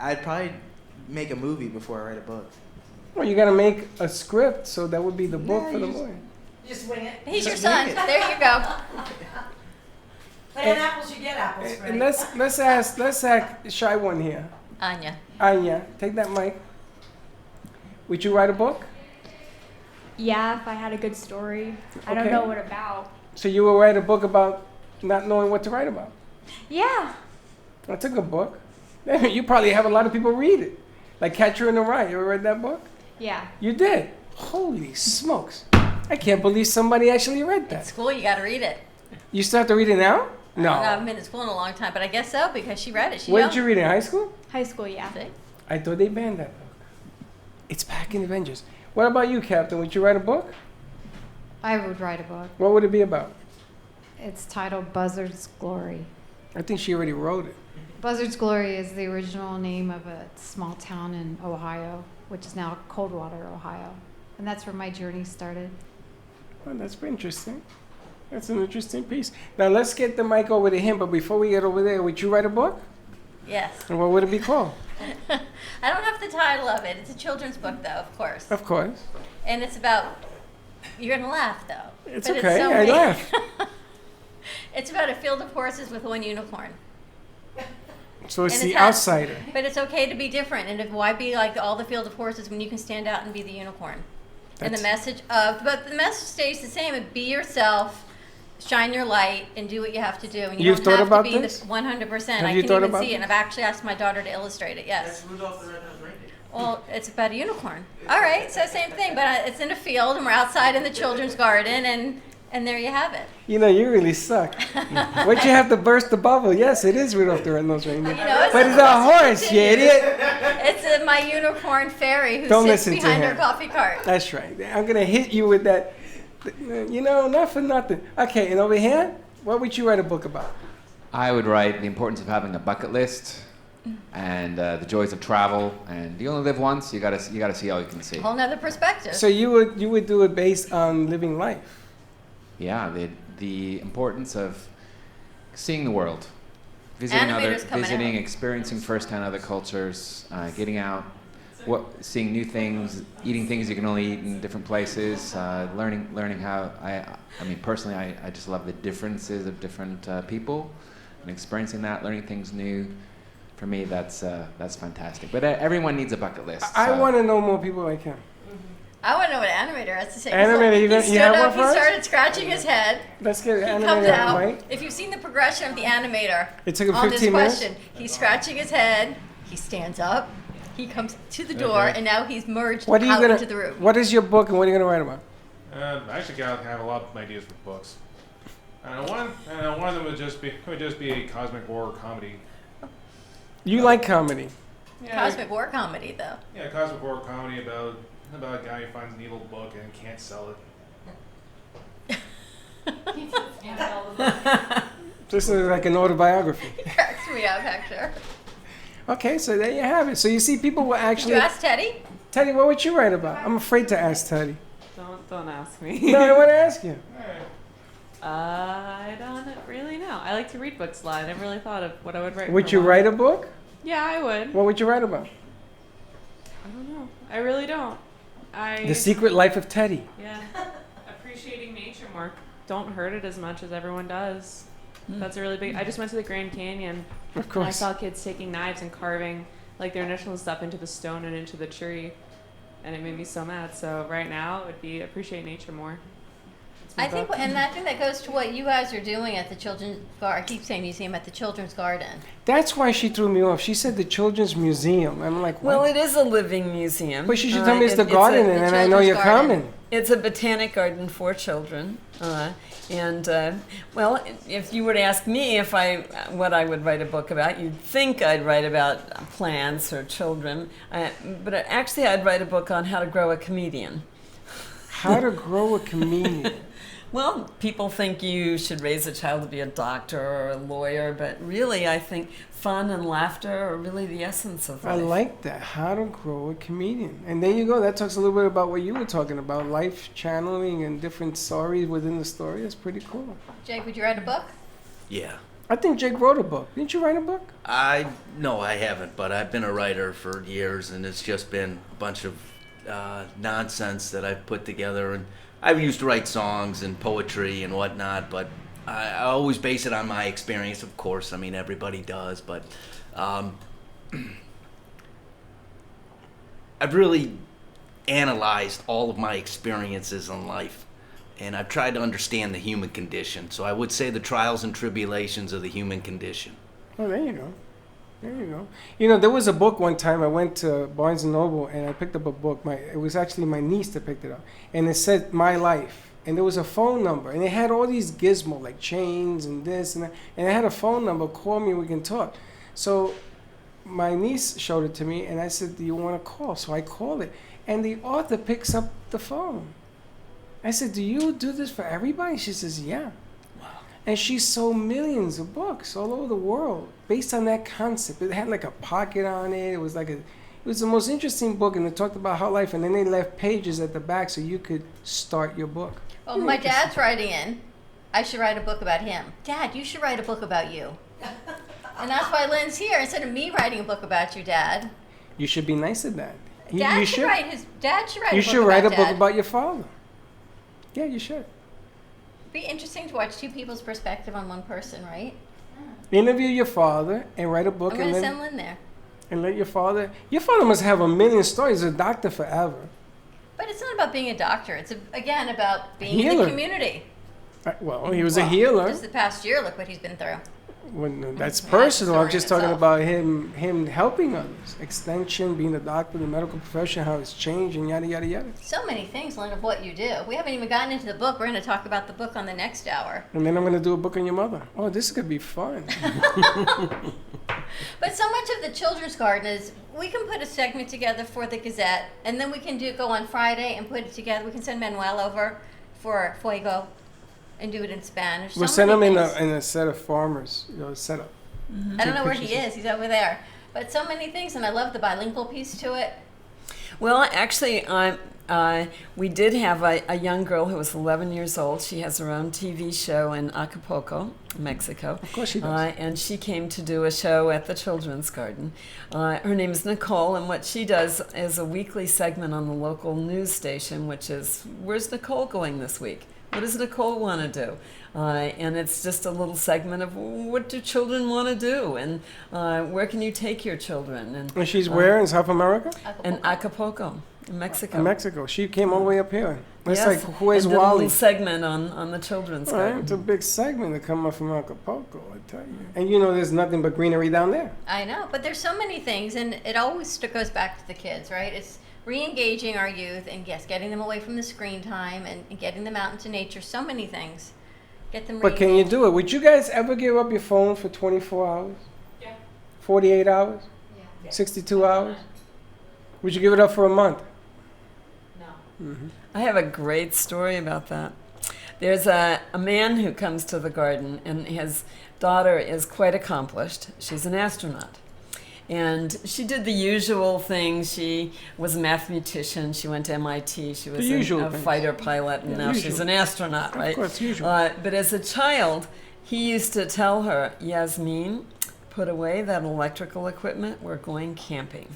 I'd probably make a movie before I write a book. Well, you gotta make a script, so that would be the book for the movie. Just wing it. He's your son. There you go. Plant apples, you get apples, Freddie. And let's ask shy one here. Anya. Anya, take that mic. Would you write a book? Yeah, if I had a good story. I don't Okay. know what about. So you will write a book about not knowing what to write about. Yeah. That's a good book. You probably have a lot of people read it. Like Catcher in the Rye. You ever read that book? Yeah. You did? Holy smokes. I can't believe somebody actually read that. School, you got to read it. You still have to read it now? No. I haven't been to school in a long time, but I guess so because she read it. She Where know. did you read it? In high school? High school, yeah. See? I thought they banned that book. It's back in Avengers. What about you, Captain? Would you write a book? I would write a book. What would it be about? It's titled Buzzard's Glory. I think she already wrote it. Buzzard's Glory is the original name of a small town in Ohio, which is now Coldwater, Ohio. And that's where my journey started. Well, that's pretty interesting. That's an interesting piece. Now let's get the mic over to him, but before we get over there, would you write a book? Yes. And what would it be called? I don't have the title of it. It's a children's book, though, of course. Of course. And it's about. You're gonna laugh, though. It's But okay. so I laugh. It's about a field of horses with one unicorn. So it's And the it has- outsider. But it's okay to be different, and why be like all the field of horses when you can stand out and be the unicorn? And the message of, but the message stays the same: be yourself, shine your light, and do what you have to do. And you You've don't thought have about to be this? the 100%. Have I you can thought even about see it, this? and I've actually asked my daughter to illustrate it. Yes. That's Rudolph the Red-Nosed Reindeer. Well, it's about a unicorn. All right, so same thing, but it's in a field, and we're outside in the children's garden, and there you have it. You know, you really suck. Why'd you have to burst the bubble? Yes, it is Rudolph the Red-Nosed Reindeer. You know, But it's a horse, you idiot. It's my unicorn fairy who Don't sits listen to behind her him. coffee cart. That's right. I'm going to hit you with that. You know, not for nothing. Okay, and over here, what would you write a book about? I would write the importance of having a bucket list and the joys of travel. And you only live once. You gotta see all you can see. Whole nother perspective. So you would do it based on living life. Yeah, the importance of seeing the world, visiting Animators coming visiting, out. experiencing firsthand other cultures, getting out, seeing new things, eating things you can only eat in different places, learning how. I mean, personally, I just love the differences of different people, and experiencing that, learning things new. For me, that's fantastic. But everyone needs a bucket list. I so- want to know more people like him. I want to know what animator has to say. 'cause Animator, you he got- you stood have up, one for he us? started scratching his head. Let's get an He comes animator out. on mic. If you've seen the progression of the animator It took him on this 15 minutes? question, he's scratching his head, he stands up, he comes to the door, and now he's merged What are you out gonna? into the room. What is your book and what are you gonna write about? I actually have a lot of ideas for books. One of them would just be a cosmic horror comedy. You like comedy. Cosmic war comedy, though. Yeah, cosmic horror comedy about a guy who finds an evil book and can't sell it. This is like an autobiography. Cracks me up, Hector. Okay, so there you have it. So you see, people will Did actually. you ask Teddy? Teddy, what would you write about? I'm afraid to ask Teddy. So Don't ask me. No, I want to ask you. I don't really know. I like to read books a lot. I never really thought of what I would write. Would you write a book? Yeah, I would. What would you write about? I don't know. I really don't. The Secret Life of Teddy. Yeah. Appreciating nature more. Don't hurt it as much as everyone does. That's a really big. I just went to the Grand Canyon. Of course. And I saw kids taking knives and carving like their initial stuff into the stone and into the tree, and it made me so mad. So right now it would be appreciate nature more. I think that goes to what you guys are doing at the Children's Garden. I keep saying museum, at the Children's Garden. That's why she threw me off. She said the Children's Museum. I'm like, what? Well, it is a living museum. But she should tell me it's the garden, and then I know you're coming. It's a botanic garden for children. Well, if you were to ask me what I would write a book about, you'd think I'd write about plants or children. But actually, I'd write a book on how to grow a comedian. How to grow a comedian? Well, people think you should raise a child to be a doctor or a lawyer, but really I think fun and laughter are really the essence of life. I like that. How to grow a comedian. And there you go. That talks a little bit about what you were talking about, life channeling and different stories within the story. That's pretty cool. Jake, would you write a book? Yeah. I think Jake wrote a book. Didn't you write a book? No, I haven't, but I've been a writer for years, and it's just been a bunch of nonsense that I've put together. And I used to write songs and poetry and whatnot, but I always base it on my experience, of course. I mean, everybody does, but I've really analyzed all of my experiences in life, and I've tried to understand the human condition. So I would say the trials and tribulations of the human condition. Oh, there you go. There you go. You know, there was a book one time. I went to Barnes & Noble and I picked up a book. It was actually my niece that picked it up. And it said My Life. And there was a phone number. And it had all these gizmos like chains and this and that. And it had a phone number. Call me, we can talk. So my niece showed it to me and I said, do you want to call? So I called it. And the author picks up the phone. I said, do you do this for everybody? She says, yeah. And she sold millions of books all over the world based on that concept. It had like a pocket on it. It was the most interesting book, and it talked about how life. And then they left pages at the back so you could start your book. Well, my dad's writing in. I should write a book about him. Dad, you should write a book about you. And that's why Lynn's here instead of me writing a book about your dad. You should be nice to Dad. Dad should write a book about Dad. You should write a book about your father. Yeah, you should. Be interesting to watch two people's perspective on one person, right? Interview your father and write a book. I'm going to send Lynn there. And let your father must have a million stories. He's a doctor forever. But it's not about being a doctor. It's, again, about being in the community. Well, he was a healer. Just the past year, look what he's been through. That's personal. I'm just talking about him helping others. Extension, being a doctor, the medical profession, how it's changed, and yada, yada, yada. So many things, Lynn, of what you do. We haven't even gotten into the book. We're going to talk about the book on the next hour. And then I'm going to do a book on your mother. Oh, this is going to be fun. But so much of the Children's Garden is, we can put a segment together for the Gazette, and then we can go on Friday and put it together. We can send Manuel over for Fuego and do it in Spanish. We'll send him in a set of farmers, setup. Mm-hmm. I don't know where he is. He's over there. But so many things, and I love the bilingual piece to it. Well, actually, we did have a young girl who was 11 years old. She has her own TV show in Acapulco, Mexico. Of course she does. And she came to do a show at the Children's Garden. Her name is Nicole, and what she does is a weekly segment on the local news station, which is, where's Nicole going this week? What does Nicole want to do? And it's just a little segment of what do children want to do, and where can you take your children? And she's where in South America? In Acapulco, in Mexico. In Mexico. She came all the way up here. That's yes. like, where's and did Wally? A little segment on the Children's Garden. It's a big segment to come up from Acapulco, I tell you. And you know there's nothing but greenery down there. I know, but there's so many things, and it always goes back to the kids, right? It's re-engaging our youth, and yes, getting them away from the screen time and getting them out into nature. So many things. Get them. But can you do it? Would you guys ever give up your phone for 24 hours? Yeah. 48 hours? Yeah. 62 hours? Would you give it up for a month? No. Mm-hmm. I have a great story about that. There's a man who comes to the garden, and his daughter is quite accomplished. She's an astronaut. And she did the usual things. She was a mathematician. She went to MIT. She was a fighter pilot, and now she's an astronaut, right? Of course, usual. But as a child, he used to tell her, Yasmin, put away that electrical equipment. We're going camping.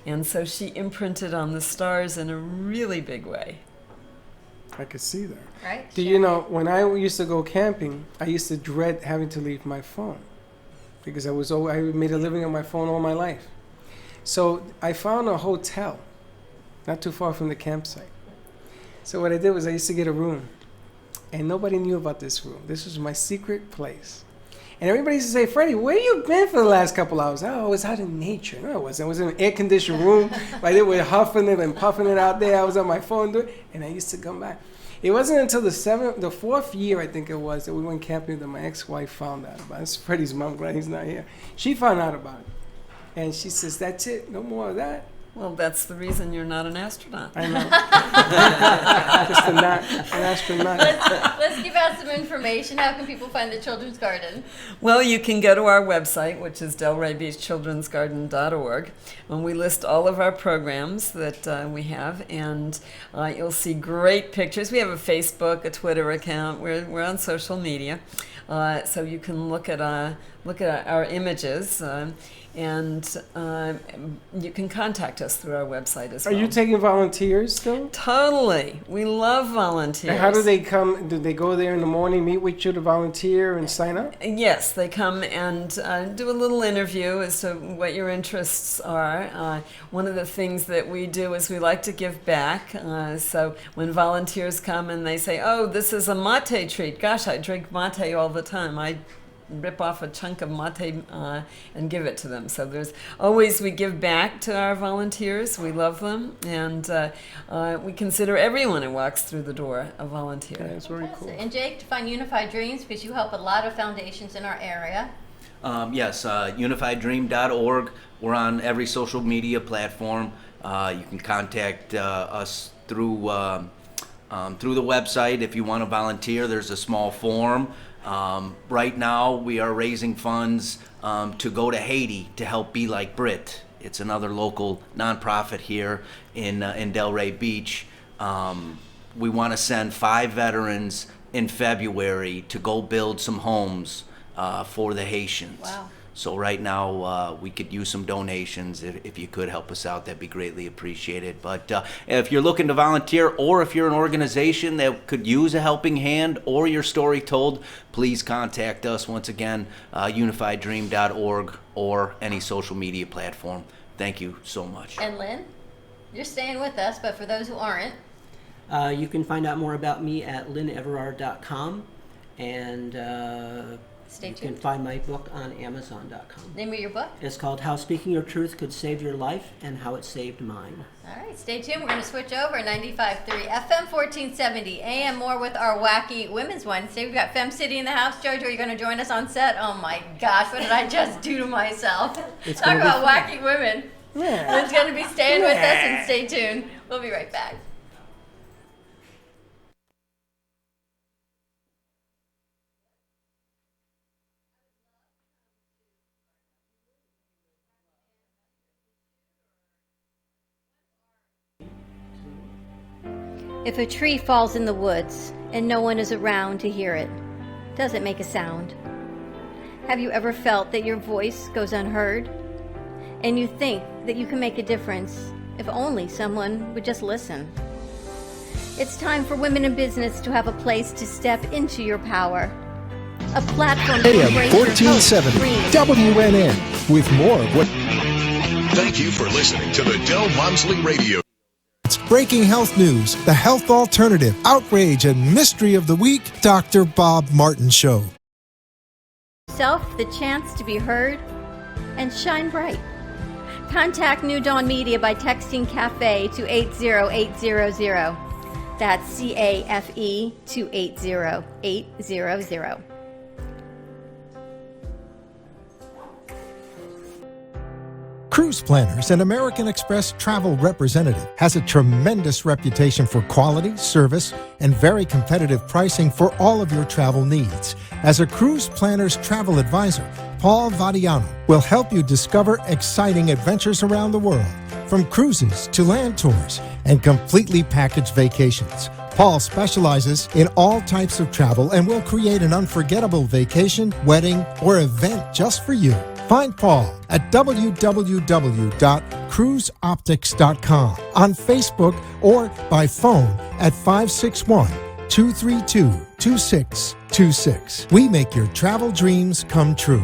And so she imprinted on the stars in a really big way. I could see that. Right? Do you know, when I used to go camping, I used to dread having to leave my phone because I made a living on my phone all my life. So I found a hotel not too far from the campsite. So what I did was I used to get a room, and nobody knew about this room. This was my secret place. And everybody used to say, Freddie, where you been for the last couple hours? Oh, I was out in nature. No, I wasn't. I was in an air-conditioned room. They were huffing it and puffing it out there. I was on my phone doing it, and I used to come back. It wasn't until the fourth year, I think it was, that we went camping that my ex-wife found out about it. It's Freddie's mom, glad he's not here. She found out about it. And she says, that's it, no more of that. Well, that's the reason you're not an astronaut. I know. Just an astronaut. Let's give out some information. How can people find the Children's Garden? Well, you can go to our website, which is delraybeachchildrensgarden.org, and we list all of our programs that we have, and you'll see great pictures. We have a Facebook, a Twitter account. We're on social media, so you can look at our images. And you can contact us through our website as well. Are you taking volunteers still? Totally. We love volunteers. And how do they come? Do they go there in the morning, meet with you to volunteer and sign up? Yes, they come and do a little interview as to what your interests are. One of the things that we do is we like to give back. So when volunteers come and they say, oh, this is a mate treat. Gosh, I drink mate all the time. I rip off a chunk of mate and give it to them. So we give back to our volunteers. We love them, and we consider everyone who walks through the door a volunteer. Yeah, it's very cool. And Jake, to find Unified Dreams, because you help a lot of foundations in our area. Yes, unifieddream.org. We're on every social media platform. You can contact us through the website if you want to volunteer. There's a small form. Right now, we are raising funds to go to Haiti to help Be Like Brit. It's another local nonprofit here in Delray Beach. We want to send 5 veterans in February to go build some homes for the Haitians. Wow. So right now, we could use some donations. If you could help us out, that'd be greatly appreciated. But if you're looking to volunteer, or if you're an organization that could use a helping hand or your story told, please contact us. Once again, unifieddream.org or any social media platform. Thank you so much. And Lynn, you're staying with us, but for those who aren't. You can find out more about me at lynneverard.com, and Stay tuned. You can find my book on Amazon.com. Name of your book? It's called How Speaking Your Truth Could Save Your Life and How It Saved Mine. All right, stay tuned. We're going to switch over 95.3 FM 1470 AM more with our wacky Women's Wednesday. We've got Fem City in the house. Jojo, are you going to join us on set? Oh my gosh, what did I just do to myself? Talk about wacky women. Yeah. Lynn's going to be staying with us, and stay tuned. We'll be right back. If a tree falls in the woods and no one is around to hear it, does it make a sound? Have you ever felt that your voice goes unheard? And you think that you can make a difference if only someone would just listen? It's time for women in business to have a place to step into your power. A platform to AM embrace your hopes, 1470 dreams. WNN with more of what. Thank you for listening to the Del Walmsley Radio. It's breaking health news, the health alternative, outrage, and mystery of the week. Dr. Bob Martin Show. Self the chance to be heard and shine bright. Contact New Dawn Media by texting CAFE to 80800. That's CAFE to 80800. Cruise Planners, an American Express travel representative, has a tremendous reputation for quality, service, and very competitive pricing for all of your travel needs. As a Cruise Planners travel advisor, Paul Vadiano will help you discover exciting adventures around the world, from cruises to land tours and completely packaged vacations. Paul specializes in all types of travel and will create an unforgettable vacation, wedding, or event just for you. Find Paul at www.cruiseoptics.com, on Facebook, or by phone at 561-232-2626. We make your travel dreams come true.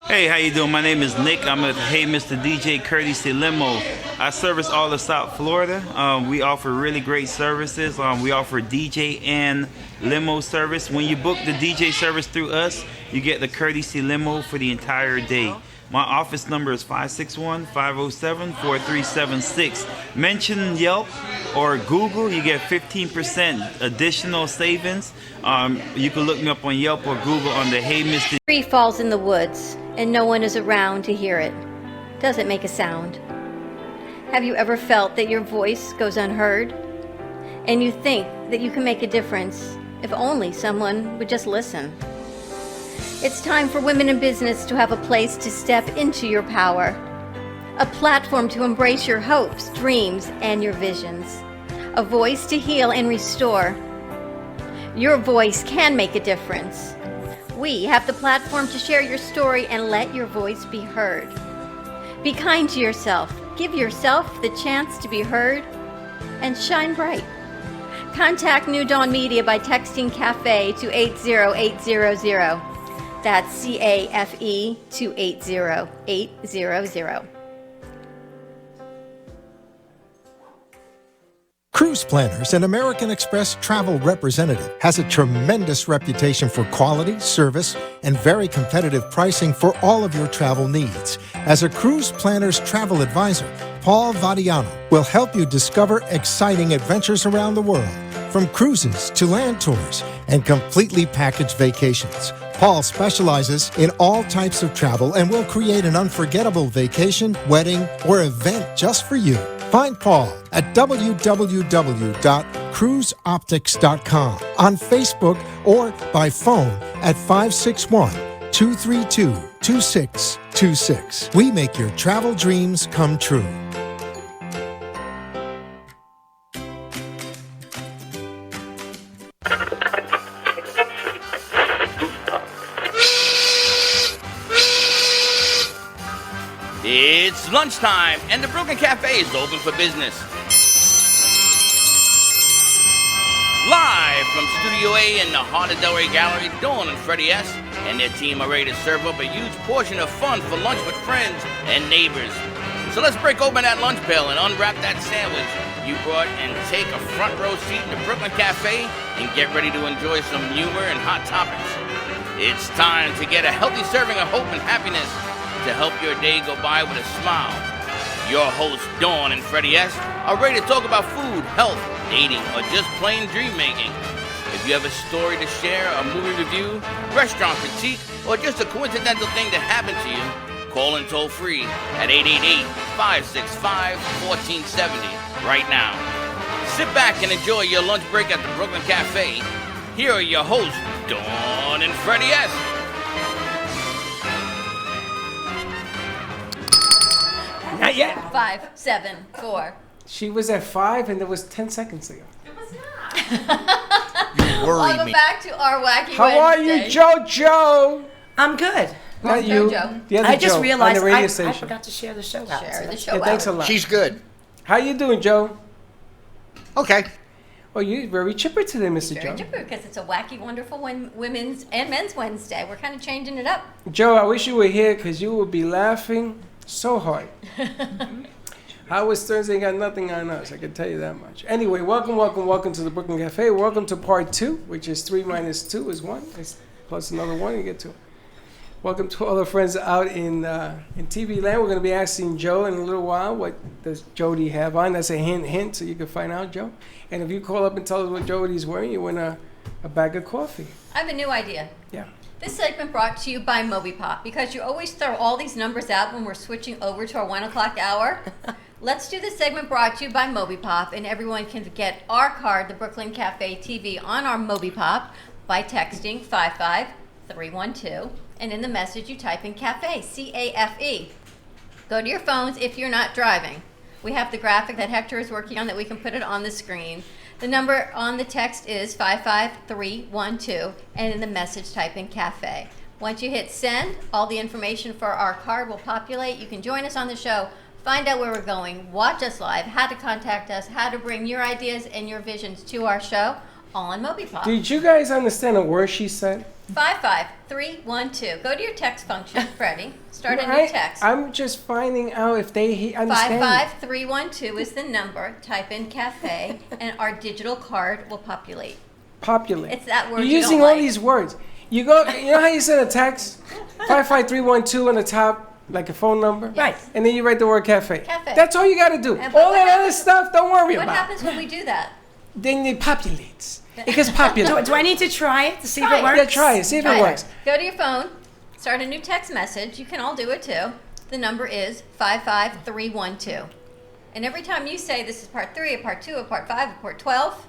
Hey, how you doing? My name is Nick. I'm with Hey Mr. DJ Courtesy Limo. I service all of South Florida. We offer really great services. We offer DJ and limo service. When you book the DJ service through us, you get the Courtesy Limo for the entire day. My office number is 561-507-4376. Mention Yelp or Google, you get 15% additional savings. You can look me up on Yelp or Google on the Hey Mr. Tree falls in the woods and no one is around to hear it. Doesn't make a sound. Have you ever felt that your voice goes unheard? And you think that you can make a difference if only someone would just listen. It's time for women in business to have a place to step into your power, a platform to embrace your hopes, dreams, and your visions, a voice to heal and restore. Your voice can make a difference. We have the platform to share your story and let your voice be heard. Be kind to yourself. Give yourself the chance to be heard and shine bright. Contact New Dawn Media by texting CAFE to 80800. That's CAFE to 80800. Cruise Planners, an American Express travel representative, has a tremendous reputation for quality, service, and very competitive pricing for all of your travel needs. As a Cruise Planners travel advisor, Paul Vadiano will help you discover exciting adventures around the world, from cruises to land tours and completely packaged vacations. Paul specializes in all types of travel and will create an unforgettable vacation, wedding, or event just for you. Find Paul at www.cruiseoptics.com, on Facebook, or by phone at 561-232-2626. We make your travel dreams come true. It's lunchtime, and the Brooklyn Cafe is open for business. Live from Studio A in the heart of Delray Gallery, Dawn and Freddie S. and their team are ready to serve up a huge portion of fun for lunch with friends and neighbors. So let's break open that lunch pail and unwrap that sandwich you brought and take a front row seat in the Brooklyn Cafe and get ready to enjoy some humor and hot topics. It's time to get a healthy serving of hope and happiness to help your day go by with a smile. Your hosts, Dawn and Freddie S., are ready to talk about food, health, dating, or just plain dream making. If you have a story to share, a movie review, restaurant critique, or just a coincidental thing that happened to you, call in toll free at 888-565-1470 right now. Sit back and enjoy your lunch break at the Brooklyn Cafe. Here are your hosts, Dawn and Freddie S. Not yet. 5, 7, 4. She was at 5 and there was 10 seconds ago. You worry Welcome me. back to our Wacky How are you, Wednesday. JoJo? I'm good. Not you. JoJo. The other I just Joe realized on the radio I station. forgot to share the show out. Share the that's show Yeah, thanks a out. lot. She's good. How you doing, Joe? Okay. Oh, you're very chipper today, Mr. Very Joe. chipper because it's a wacky, wonderful women's and men's Wednesday. We're kind of changing it up. Joe, I wish you were here because you would be laughing so hard. How was Thursday? Got nothing on us. I can tell you that much. Anyway, welcome to the Brooklyn Cafe. Welcome to part 2, which is 3 minus 2 is 1. It's plus another 1, you get 2. Welcome to all the friends out in TV land. We're going to be asking Joe in a little while, what does Jody have on? That's a hint, so you can find out, Joe. And if you call up and tell us what Jody's wearing, you win a bag of coffee. I have a new idea. Yeah. This segment brought to you by MobiPop because you always throw all these numbers out when we're switching over to our 1 o'clock hour. Let's do this segment brought to you by MobiPop, and everyone can get our card, the Brooklyn Cafe TV, on our MobiPop by texting 55312, and in the message you type in cafe, C-A-F-E. Go to your phones if you're not driving. We have the graphic that Hector is working on that we can put it on the screen. The number on the text is 55312, and in the message type in cafe. Once you hit send, all the information for our card will populate. You can join us on the show, find out where we're going, watch us live, how to contact us, how to bring your ideas and your visions to our show, all on MobiPop. Did you guys understand a word she said? 55312. Go to your text function, Freddie. Start a new text. I'm just finding out if they understand. 55312 is the number. Type in cafe, and our digital card will populate. Populate. It's that word You're you using don't all like. these words. You know how you send a text? 55312 on the top, like a phone number? Right. And then you write the word cafe. Cafe. That's all you got to do. And All what that other happens- stuff, don't worry What about. happens when we do that? Then it populates. It gets populated. Do I need to try it to see if Try it it. works? Yeah, try it. See if it works. Go to your phone, start a new text message. You can all do it too. The number is 55312. And every time you say this is part 3, or part 2, or part 5, or part 12,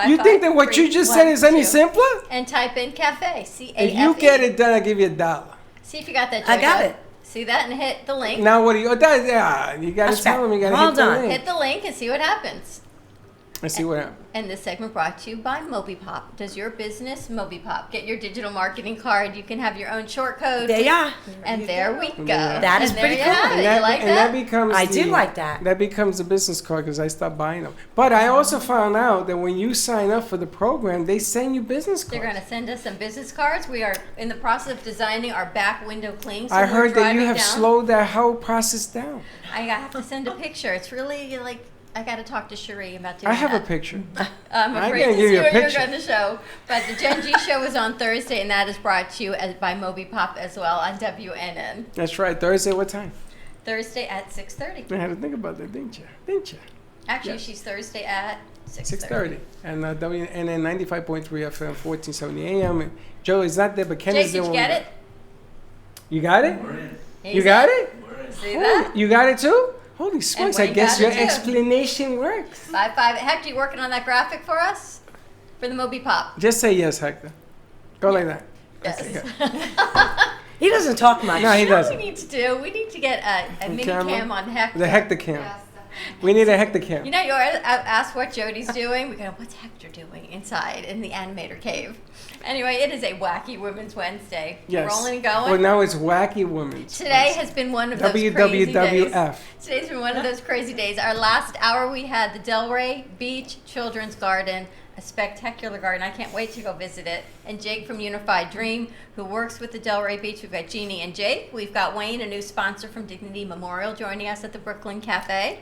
You think that what you just said is any simpler? And type in cafe, C-A-F-E. If you get it done, I'll give you $1. See if you got that, I got Jojo. it. See that and hit the link. Now what do you? Oh, you got to tell them. You got to hit the link. Hit the link and see what happens. Let's see what happens. And this segment brought to you by MobiPop. Does your business MobiPop? Get your digital marketing card. You can have your own short code. There you are. And there we go. Yeah. That is And pretty there you cool. have it. You like and that? becomes I do like that. That becomes the business card because I stopped buying them. But I also found out that when you sign up for the program, they send you business They're cards. going to send us some business cards. We are in the process of designing our back window cling. So I we're heard that you driving have down. slowed that whole process down. I have to send a picture. It's really like I got to talk to Cherie about doing I have that. a picture. I'm I afraid can't to give see you a what you're picture. going to show. But the Gen G show is on Thursday, and that is brought to you by MobiPop as well on WNN. That's right. Thursday, what time? Thursday at 6:30. I had to think about that, didn't you? Didn't you? Actually, Yes. she's Thursday at 6:30. And WNN 95.3 FM, 1470 AM. And Joe is not there, but Ken Jake, is there. did you when we get go. it? You got it? He's You got in. it? See Holy- that? You got it too? Holy smokes, I Wayne guess got your it too. explanation works. 5-5. Hector, you working on that graphic for us? For the MobiPop? Just say yes, Hector. Go like that. Yes. He doesn't talk much. No, he You know what doesn't. we need to do? We need to get a mini camera? cam on Hector. The Hector cam. We need a Hector cam. You know, you ask what Jody's doing. We go, what's Hector doing inside in the animator cave? Anyway, it is a wacky Women's Wednesday. Yes. Rolling and going. Well, now it's Wacky Women. Today has been one of those crazy days. WWF. Today's been one of those crazy days. Our last hour we had the Delray Beach Children's Garden, a spectacular garden. I can't wait to go visit it. And Jake from Unified Dream, who works with the Delray Beach. We've got Jeannie and Jake. We've got Wayne, a new sponsor from Dignity Memorial, joining us at the Brooklyn Cafe.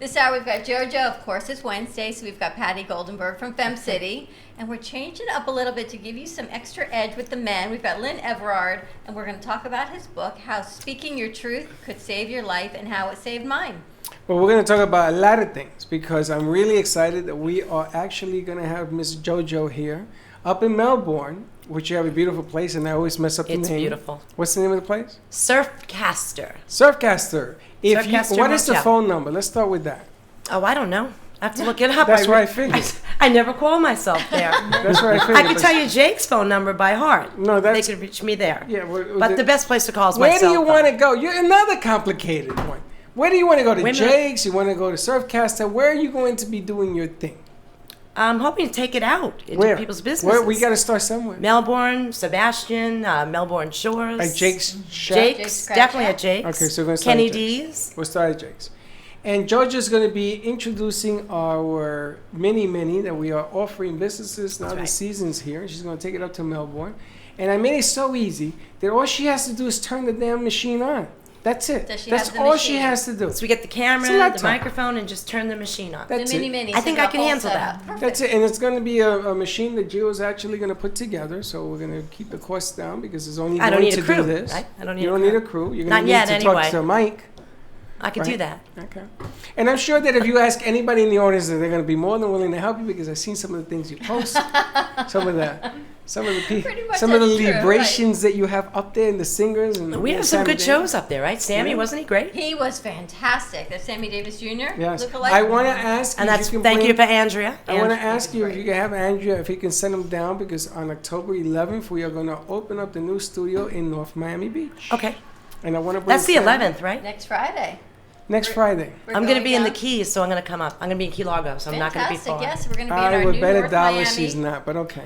This hour we've got JoJo, of course, it's Wednesday, so we've got Patty Goldenberg from Fem City. And we're changing up a little bit to give you some extra edge with the men. We've got Lynn Everard, and we're going to talk about his book, How Speaking Your Truth Could Save Your Life and How It Saved Mine. Well, we're going to talk about a lot of things because I'm really excited that we are actually going to have Miss JoJo here up in Melbourne, which you have a beautiful place, and I always mess up the name. It's beautiful. What's the name of the place? Surfcaster. Surfcaster. Surfcaster What is the Motel. phone number? Let's start with that. Oh, I don't know. I have to look it up. That's where I figured. I never call myself there. That's where I figured. I could tell you Jake's phone number by heart. No, that's... They could reach me there. Yeah, but the best place to call is where my cell do you phone. want to go? You're another complicated one. Where do you want to go? To Women- Jake's? You want to go to Surfcaster? Where are you going to be doing your thing? I'm hoping to take it out into Where? people's businesses. Where? We got to start somewhere. Melbourne, Sebastian, Melbourne Shores. At Jake's Shack? Jake's, definitely at Jake's. Okay, so we're going to start Kenny at Jake's. D's. We'll start at Jake's. And Georgia's going to be introducing our mini that we are offering businesses now. The season's here, and she's going to take it up to Melbourne. And I made it so easy that all she has to do is turn the damn machine on. That's it. That's all she has to do. So we get the camera, the microphone, and just turn the machine on. That's it. I think I can handle that. That's it. And it's going to be a machine that Gio's actually going to put together. So we're going to keep the costs down because there's only I don't one need to a crew, do this. right? I don't need you a don't crew. need a crew. You're Not going yet, to need to anyway. talk to Mike. I could do that. Okay. And I'm sure that if you ask anybody in the audience, that they're going to be more than willing to help you because I've seen some of the things you post, some of the librations that you have up there, and the singers. And We have some good shows up there, right? Sammy, wasn't he great? He was fantastic. That's Sammy Davis Jr. Yes. Look-alike. I want to ask And you that's if you can thank bring- you for Andrea. I want to ask you if you can have Andrea, if he can send them down, because on October 11th, we are going to open up the new studio in North Miami Beach. Okay. And I want to bring That's the Sammy- 11th, right? Next Friday. Next Friday. I'm going to be in the Keys, so I'm going to come up. I'm going to be in Key Largo, so I'm not going to be Fantastic. far. Yes, we're going to be in I our would new bet North $1 Miami she's not, but okay.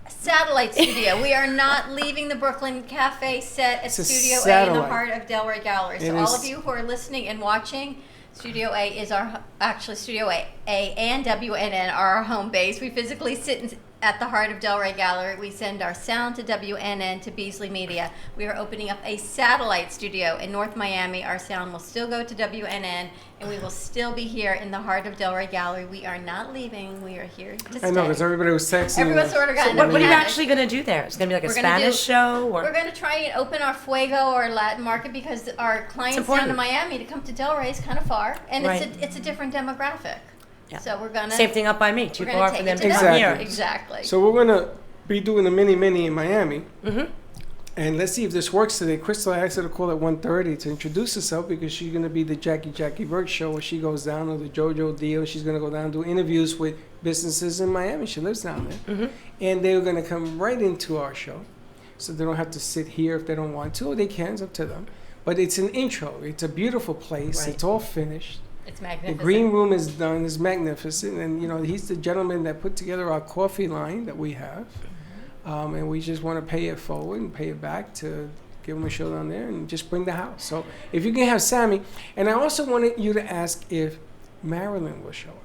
satellite studio. We are not leaving the Brooklyn Cafe set at It's a Studio A in the satellite. heart of Delray Gallery. So It all is- of you who are listening and watching, Studio A is Studio A and WNN are our home base. We physically sit at the heart of Delray Gallery. We send our sound to WNN, to Beasley Media. We are opening up a satellite studio in North Miami. Our sound will still go to WNN, and we will still be here in the heart of Delray Gallery. We are not leaving. We are here to stay. I know, because everybody was texting. Everyone sort of got So what are you panic. actually going to do there? It's going to be like a We're gonna Spanish show? Or? We're going to try and open our Fuego or Latin market because our clients down important. in Miami to come to Delray is kind of far, and Right. it's a different demographic. Yeah. So we're gonna Same thing up by me. Too we're gonna far take for it them to to come here. Exactly. So we're going to be doing the mini in Miami. Mm-hmm. And let's see if this works today. Crystal, I asked her to call at 1:30 to introduce herself because she's going to be the Jackie Burke show where she goes down, or the JoJo deal. She's going to go down and do interviews with businesses in Miami. She lives down there. Mm-hmm. And they're going to come right into our show. So they don't have to sit here if they don't want to, or they can. It's up to them. But it's an intro. It's a beautiful place. Right. It's all finished. It's The magnificent. green room is done. It's magnificent. And, you know, he's the gentleman that put together our coffee line that we have. And we just want to pay it forward and pay it back to give him a show down there and just bring the house. So if you can have Sammy. And I also wanted you to ask if Marilyn will show up.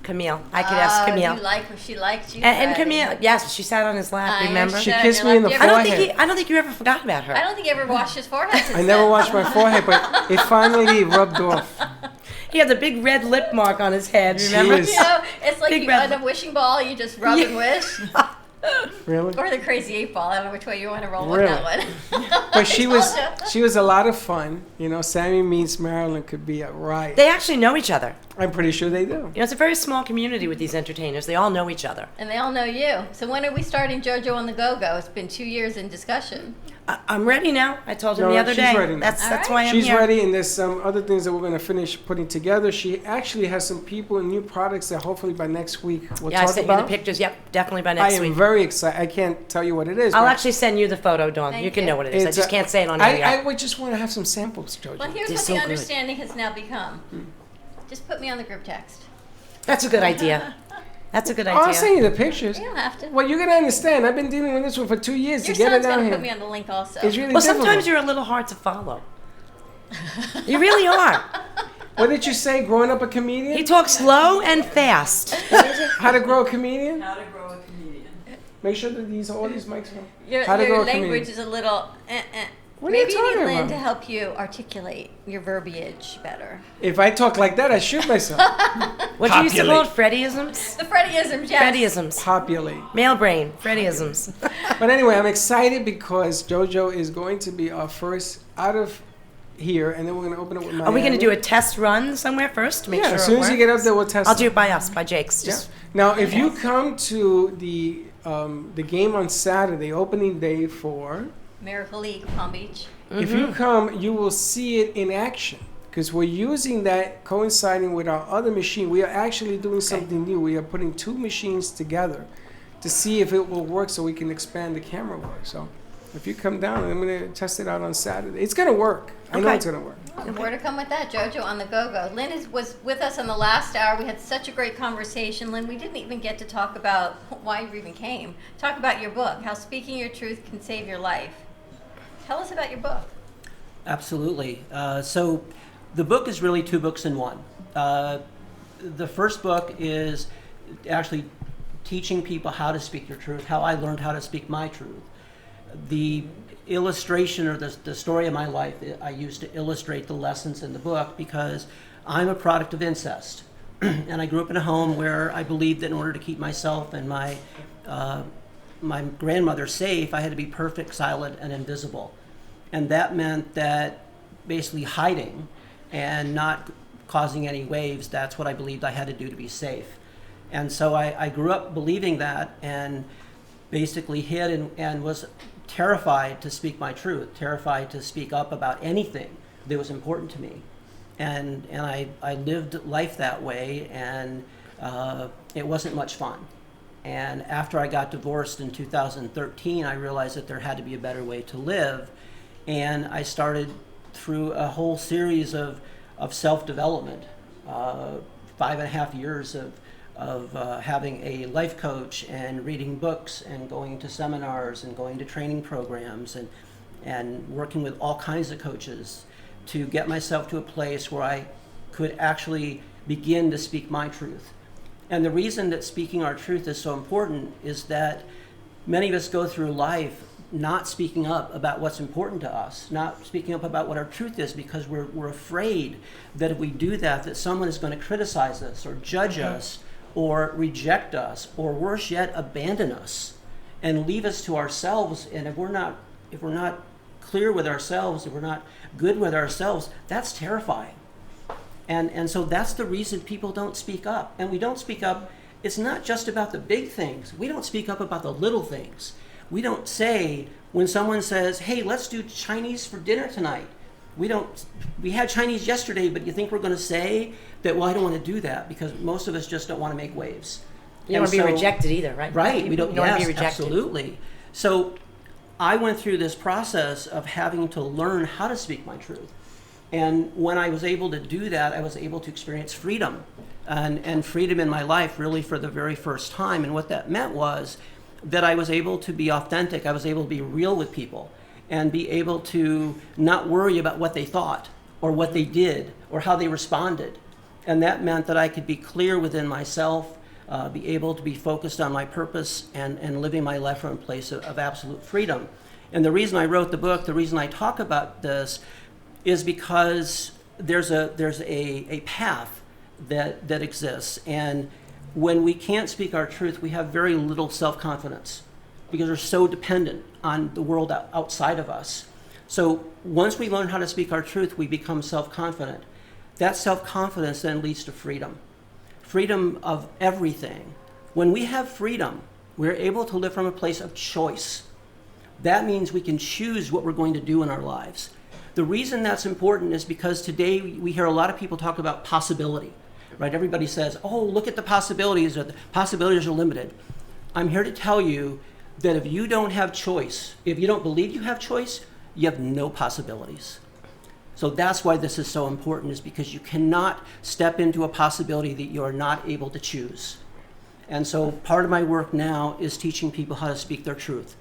Camille. I could ask Camille. You like her. She liked you. And Freddie. Camille, yes, she sat on his lap, I remember? She understood. kissed You me in the loved I everything. don't think forehead. I don't think you ever forgot about her. I don't think he ever washed his forehead. Since I never then. washed my forehead, but it finally rubbed off. He had the big red lip mark on his head, She remember? is- You know, it's like Big you, red- on a wishing ball, you just rub and wish. Really? Or the crazy 8-ball. I don't know which way you want to roll Really? with that one. But she was told ya. she was a lot of fun. You know, Sammy meets Marilyn could be a riot. They actually know each other. I'm pretty sure they do. You know, it's a very small community with these entertainers. They all know each other. And they all know you. So when are we starting JoJo on the Go-Go? It's been 2 years in discussion. I'm ready now. I told him No, the other she's day. ready now. That's All why I'm She's here. ready, and there's some other things that we're going to finish putting together. She actually has some people and new products that hopefully by next week we'll Yeah, I talk sent about. you the pictures. Yep, definitely by I next am week. very excited. I can't tell you what it is. I'll but actually send you the photo, Dawn. Thank You can you. know what it is. I it's just a- can't say it on here I yet. would just want to have some samples, Jojo. Well, here's They're what so the good. understanding has now become. Just put me on the group text. That's a good idea. That's a good Oh, I'll idea. send you the pictures. You don't have to. Well, you're going to understand. I've been dealing with this one for 2 years Your to get it son's down going to here. put me on the link also. It's really Well, difficult. sometimes you're a little hard to follow. You really are. What did you say, growing up a comedian? He talks slow and fast. How to grow a comedian? How to grow a comedian. Make sure that all these mics are. Your How to grow a language comedian. is a little What are you Maybe you talking need Lynn about? to help you articulate your verbiage better. If I talk like that, I shoot myself. What you used to call it? Freddyisms? The Freddyisms, yes. Freddyisms. Populate. Male brain. Freddyisms. But anyway, I'm excited because JoJo is going to be our first out of here, and then we're going to open it with Miami. Are we going to do a test run somewhere first to make Yeah, sure as soon it as you works? get up there, we'll test I'll it. do it by us, by Jake's. Yeah. Just Now, if you come to the game on Saturday, opening day for, Miracle League, Palm Beach. if you come, you will see it in action. because we're using that coinciding with our other machine. We are actually doing something new. We are putting two machines together to see if it will work so we can expand the camera work. So if you come down, I'm going to test it out on Saturday. It's going to work. I know it's going to work. And more to come with that, Jojo on the go-go. Lynn was with us on the last hour. We had such a great conversation. Lynn, we didn't even get to talk about why you even came. Talk about your book, How Speaking Your Truth Can Save Your Life. Tell us about your book. Absolutely. So the book is really two books in one. The first book is actually teaching people how to speak your truth, how I learned how to speak my truth. The illustration or the story of my life I used to illustrate the lessons in the book because I'm a product of incest. And I grew up in a home where I believed that in order to keep myself and my grandmother safe, I had to be perfect, silent, and invisible. And that meant that basically hiding and not causing any waves, that's what I believed I had to do to be safe. And so I grew up believing that and basically hid and was terrified to speak my truth, terrified to speak up about anything that was important to me. And I lived life that way, and it wasn't much fun. And after I got divorced in 2013, I realized that there had to be a better way to live. And I started through a whole series of self-development, 5.5 years of having a life coach and reading books and going to seminars and going to training programs and working with all kinds of coaches to get myself to a place where I could actually begin to speak my truth. And the reason that speaking our truth is so important is that many of us go through life not speaking up about what's important to us, not speaking up about what our truth is because we're afraid that if we do that someone is going to criticize us or judge us or reject us, or worse yet, abandon us and leave us to ourselves. And if we're not clear with ourselves, if we're not good with ourselves, that's terrifying. And so that's the reason people don't speak up. And we don't speak up, it's not just about the big things. We don't speak up about the little things. We don't say, when someone says, hey, let's do Chinese for dinner tonight. We had Chinese yesterday, but you think we're going to say that, well, I don't want to do that, because most of us just don't want to make waves. You don't want to be rejected either, right? Right. You don't want to be rejected. Absolutely. So I went through this process of having to learn how to speak my truth. And when I was able to do that, I was able to experience freedom and freedom in my life really for the very first time. And what that meant was that I was able to be authentic. I was able to be real with people and be able to not worry about what they thought or what they did or how they responded. And that meant that I could be clear within myself, be able to be focused on my purpose and living my life from a place of absolute freedom. And the reason I wrote the book, the reason I talk about this is because there's a path that exists. And when we can't speak our truth, we have very little self-confidence because we're so dependent on the world outside of us. So once we learn how to speak our truth, we become self-confident. That self-confidence then leads to freedom. Freedom of everything. When we have freedom, we're able to live from a place of choice. That means we can choose what we're going to do in our lives. The reason that's important is because today we hear a lot of people talk about possibility, right? Everybody says, oh, look at the possibilities, or the possibilities are limited. I'm here to tell you that if you don't have choice, if you don't believe you have choice, you have no possibilities. So that's why this is so important, is because you cannot step into a possibility that you are not able to choose. And so part of my work now is teaching people how to speak their truth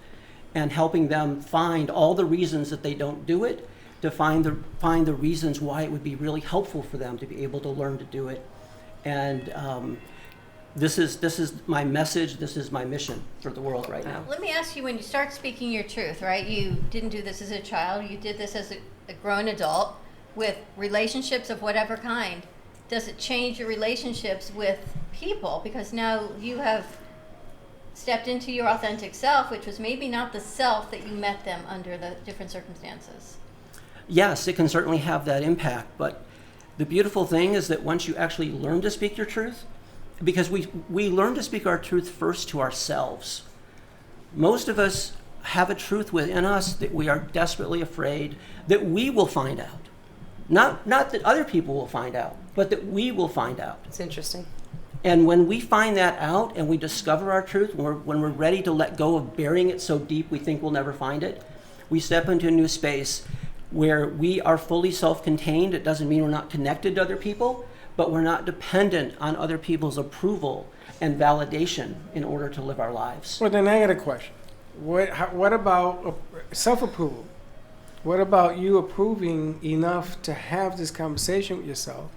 and helping them find all the reasons that they don't do it, to find the reasons why it would be really helpful for them to be able to learn to do it. And this is my message, this is my mission for the world right now. Let me ask you, when you start speaking your truth, right? You didn't do this as a child, you did this as a grown adult with relationships of whatever kind. Does it change your relationships with people? Because now you have stepped into your authentic self, which was maybe not the self that you met them under the different circumstances. Yes, it can certainly have that impact, but the beautiful thing is that once you actually learn to speak your truth, because we learn to speak our truth first to ourselves. Most of us have a truth within us that we are desperately afraid that we will find out. Not that other people will find out, but that we will find out. It's interesting. And when we find that out and we discover our truth, when we're ready to let go of burying it so deep we think we'll never find it, we step into a new space where we are fully self-contained. It doesn't mean we're not connected to other people, but we're not dependent on other people's approval and validation in order to live our lives. Well, then I got a question. What about self-approval? What about you approving enough to have this conversation with yourself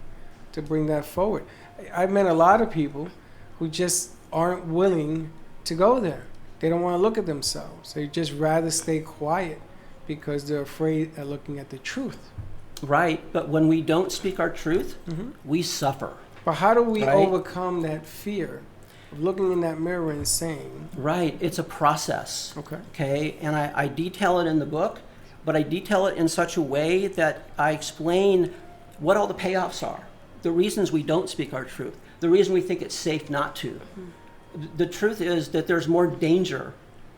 to bring that forward? I've met a lot of people who just aren't willing to go there. They don't want to look at themselves. They just rather stay quiet because they're afraid of looking at the truth. Right, but when we don't speak our truth, we suffer. But how do we overcome that fear of looking in that mirror and saying? Right, it's a process. Okay, and I detail it in the book, but I detail it in such a way that I explain what all the payoffs are, the reasons we don't speak our truth, the reason we think it's safe not to. The truth is that there's more danger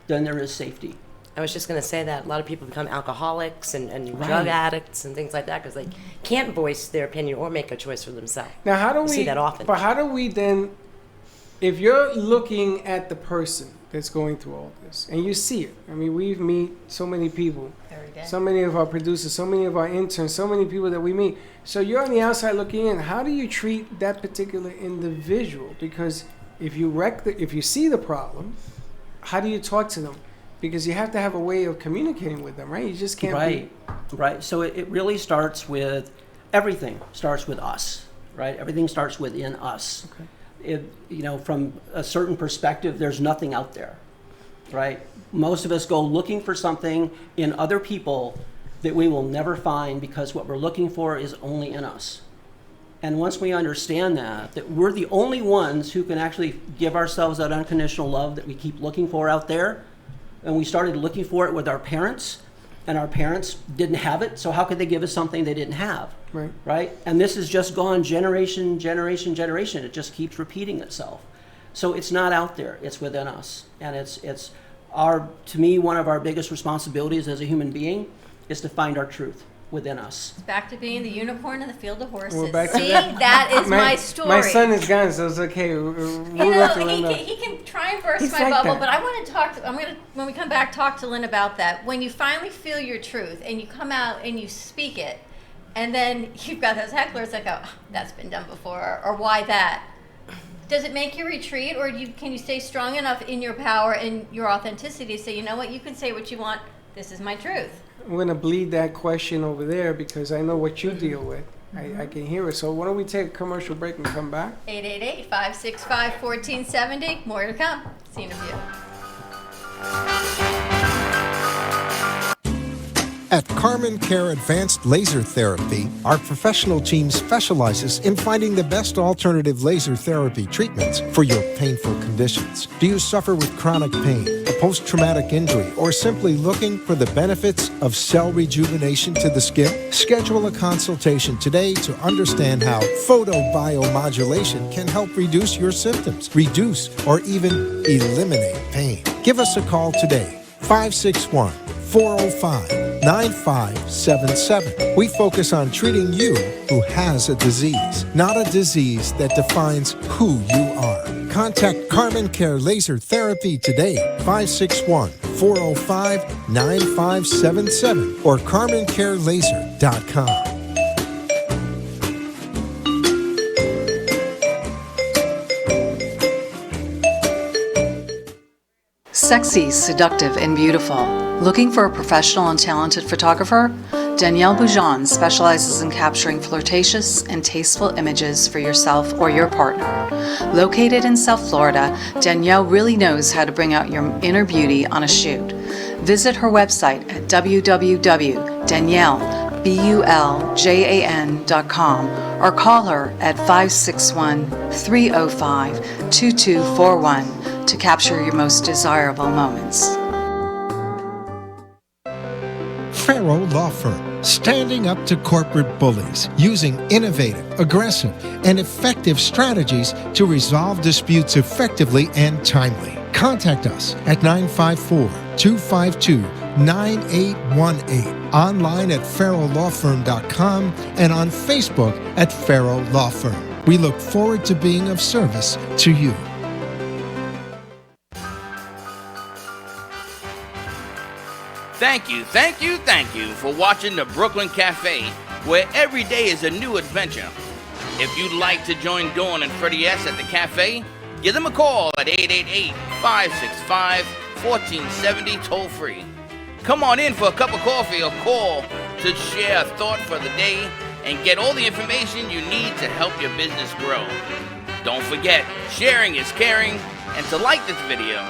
than there is safety. I was just going to say that a lot of people become alcoholics and drug addicts and things like that because they can't voice their opinion or make a choice for themselves. Now, how do we see that often? But how do we then, if you're looking at the person that's going through all this and you see it, I mean, we've met so many people, so many of our producers, so many of our interns, so many people that we meet. So you're on the outside looking in. How do you treat that particular individual? Because if you see the problem, how do you talk to them? Because you have to have a way of communicating with them, right? You just can't Right. So it really starts with, everything starts with us, right? Everything starts within us. Okay. From a certain perspective, there's nothing out there, right? Most of us go looking for something in other people that we will never find because what we're looking for is only in us. And once we understand that we're the only ones who can actually give ourselves that unconditional love that we keep looking for out there, and we started looking for it with our parents, and our parents didn't have it, so how could they give us something they didn't have? Right? And this has just gone generation. It just keeps repeating itself. So it's not out there, it's within us. And it's to me, one of our biggest responsibilities as a human being is to find our truth within us. It's back to being the unicorn in the field of horses. We're back See, to that. that is my story. My son is gone, so it's okay. He can try and burst He's my like bubble, that. but I want to talk. When we come back, talk to Lynn about that. When you finally feel your truth and you come out and you speak it, and then you've got those hecklers that go, "That's been done before," or "Why that?" Does it make you retreat, or can you stay strong enough in your power and your authenticity to say, you know what, you can say what you want. This is my truth. I'm going to bleed that question over there because I know what you deal with. I can hear it. So why don't we take a commercial break and come back? 888-565-1470. More to come. See you in a few. At Carmen Care Advanced Laser Therapy, our professional team specializes in finding the best alternative laser therapy treatments for your painful conditions. Do you suffer with chronic pain, a post-traumatic injury, or simply looking for the benefits of cell rejuvenation to the skin? Schedule a consultation today to understand how photobiomodulation can help reduce your symptoms, reduce or even eliminate pain. Give us a call today, 561-405-9577. We focus on treating you who has a disease, not a disease that defines who you are. Contact Carmen Care Laser Therapy today, 561-405-9577 or carmencarelaser.com. Sexy, seductive, and beautiful. Looking for a professional and talented photographer? Danielle Boujon specializes in capturing flirtatious and tasteful images for yourself or your partner. Located in South Florida, Danielle really knows how to bring out your inner beauty on a shoot. Visit her website at www.daniellebuljan.com or call her at 561-305-2241 to capture your most desirable moments. Farrow Law Firm, standing up to corporate bullies, using innovative, aggressive, and effective strategies to resolve disputes effectively and timely. Contact us at 954-252 9818. Online at farrowlawfirm.com and on Facebook at Farrow Law Firm. We look forward to being of service to you. Thank you for watching the Brooklyn Cafe, where every day is a new adventure. If you'd like to join Dawn and Freddie S. at the cafe, give them a call at 888-565-1470 toll-free. Come on in for a cup of coffee or call to share a thought for the day and get all the information you need to help your business grow. Don't forget, sharing is caring, and to like this video.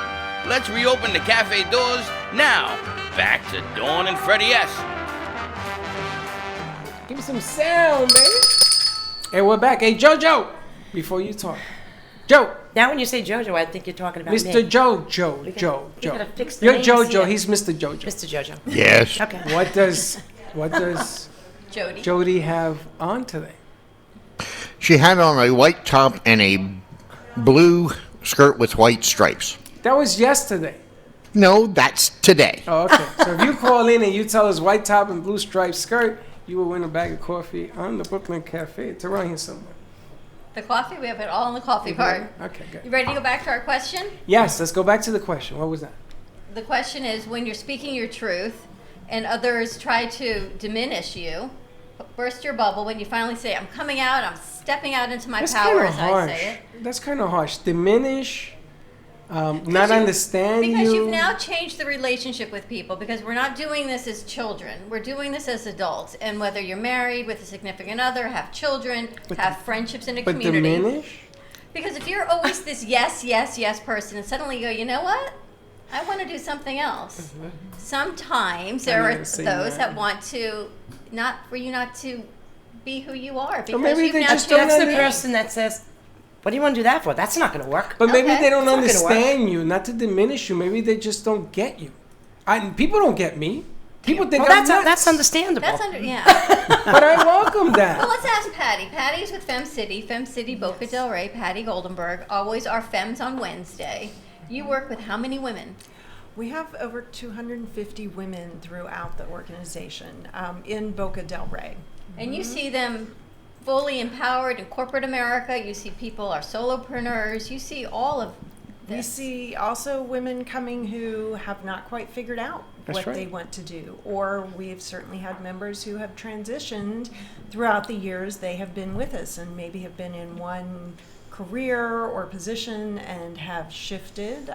Let's reopen the cafe doors now. Back to Dawn and Freddie S. Give me some sound, baby. And we're back. Hey, JoJo, before you talk. Joe. Now when you say JoJo, I think you're talking about Mr. me. Joe. We gotta fix the You're names JoJo. here. He's Mr. JoJo. Mr. JoJo. Yes. Okay. What does Jody have on today? She had on a white top and a blue skirt with white stripes. That was yesterday. No, that's today. Oh, okay. So if you call in and you tell us white top and blue striped skirt, you will win a bag of coffee on the Brooklyn Cafe. It's around here somewhere. The coffee, we have it all in the coffee part. Okay, good. You ready to go back to our question? Yes, let's go back to the question. What was that? The question is, when you're speaking your truth and others try to diminish you, burst your bubble, when you finally say, I'm coming out, I'm stepping out into my power, as I say it. That's kind of harsh. Diminish, not understand because you. you've now changed the relationship with people, because we're not doing this as children. We're doing this as adults. And whether you're married with a significant other, have children, have friendships in a community. But diminish? Because if you're always this yes person, and suddenly you go, you know what? I want to do something else. Sometimes there are those that want to, for you not to be who you are. Because maybe you've now that's the person that says, what do you want to do that for? That's not going to work. But maybe they don't That's not gonna work. understand you, not to diminish you. Maybe they just don't get you. People don't get me. People think Well, I'm nuts. that's understandable. Yeah. But I welcome that. Well, let's ask Patty. Patty's with Fem City, Boca Del Rey. Patty Goldenberg, always our Fems on Wednesday. You work with how many women? We have over 250 women throughout the organization in Boca Del Rey. And you see them fully empowered in corporate America. You see people are solopreneurs. You see all of this. We see also women coming who have not quite figured out what they want to do. Or we've certainly had members who have transitioned throughout the years. They have been with us and maybe have been in one career or position and have shifted.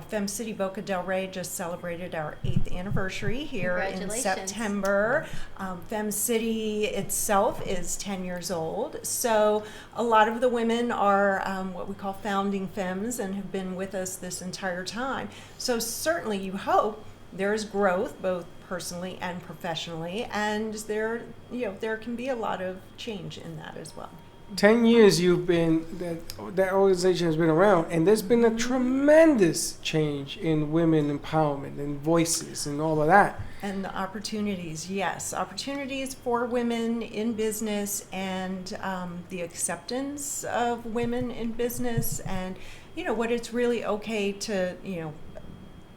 Fem City Boca Del Rey just celebrated our 8th anniversary here in September. Fem City itself is 10 years old. So a lot of the women are what we call founding femmes and have been with us this entire time. So certainly you hope there's growth both personally and professionally, and there can be a lot of change in that as well. 10 years that organization has been around, and there's been a tremendous change in women empowerment and voices and all of that. And the opportunities, yes. Opportunities for women in business and the acceptance of women in business and, what it's really okay to,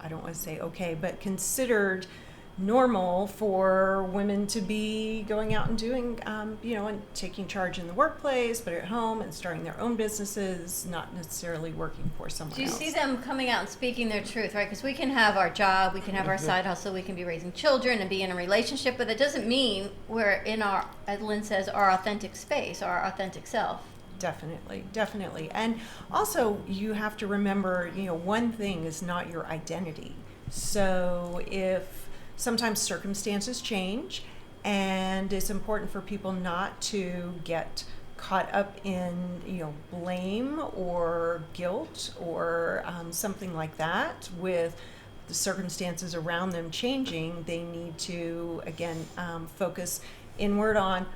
I don't want to say okay, but considered normal for women to be going out and doing, and taking charge in the workplace, but at home and starting their own businesses, not necessarily working for someone else. Do you see them coming out and speaking their truth, right? Because we can have our job, we can have our side hustle, we can be raising children and be in a relationship, but that doesn't mean we're in our, as Lynn says, our authentic space, our authentic self. Definitely. And also you have to remember, one thing is not your identity. So if sometimes circumstances change, and it's important for people not to get caught up in, blame or guilt or something like that with the circumstances around them changing. They need to, again, focus inward on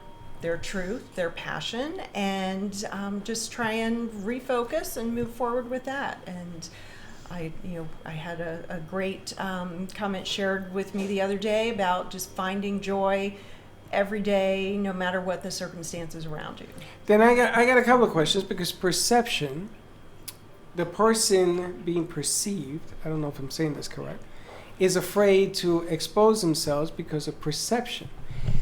their truth, their passion, and just try and refocus and move forward with that. And I had a great comment shared with me the other day about just finding joy every day, no matter what the circumstances around you. Then I got a couple of questions, because perception, the person being perceived, I don't know if I'm saying this correct, is afraid to expose themselves because of perception.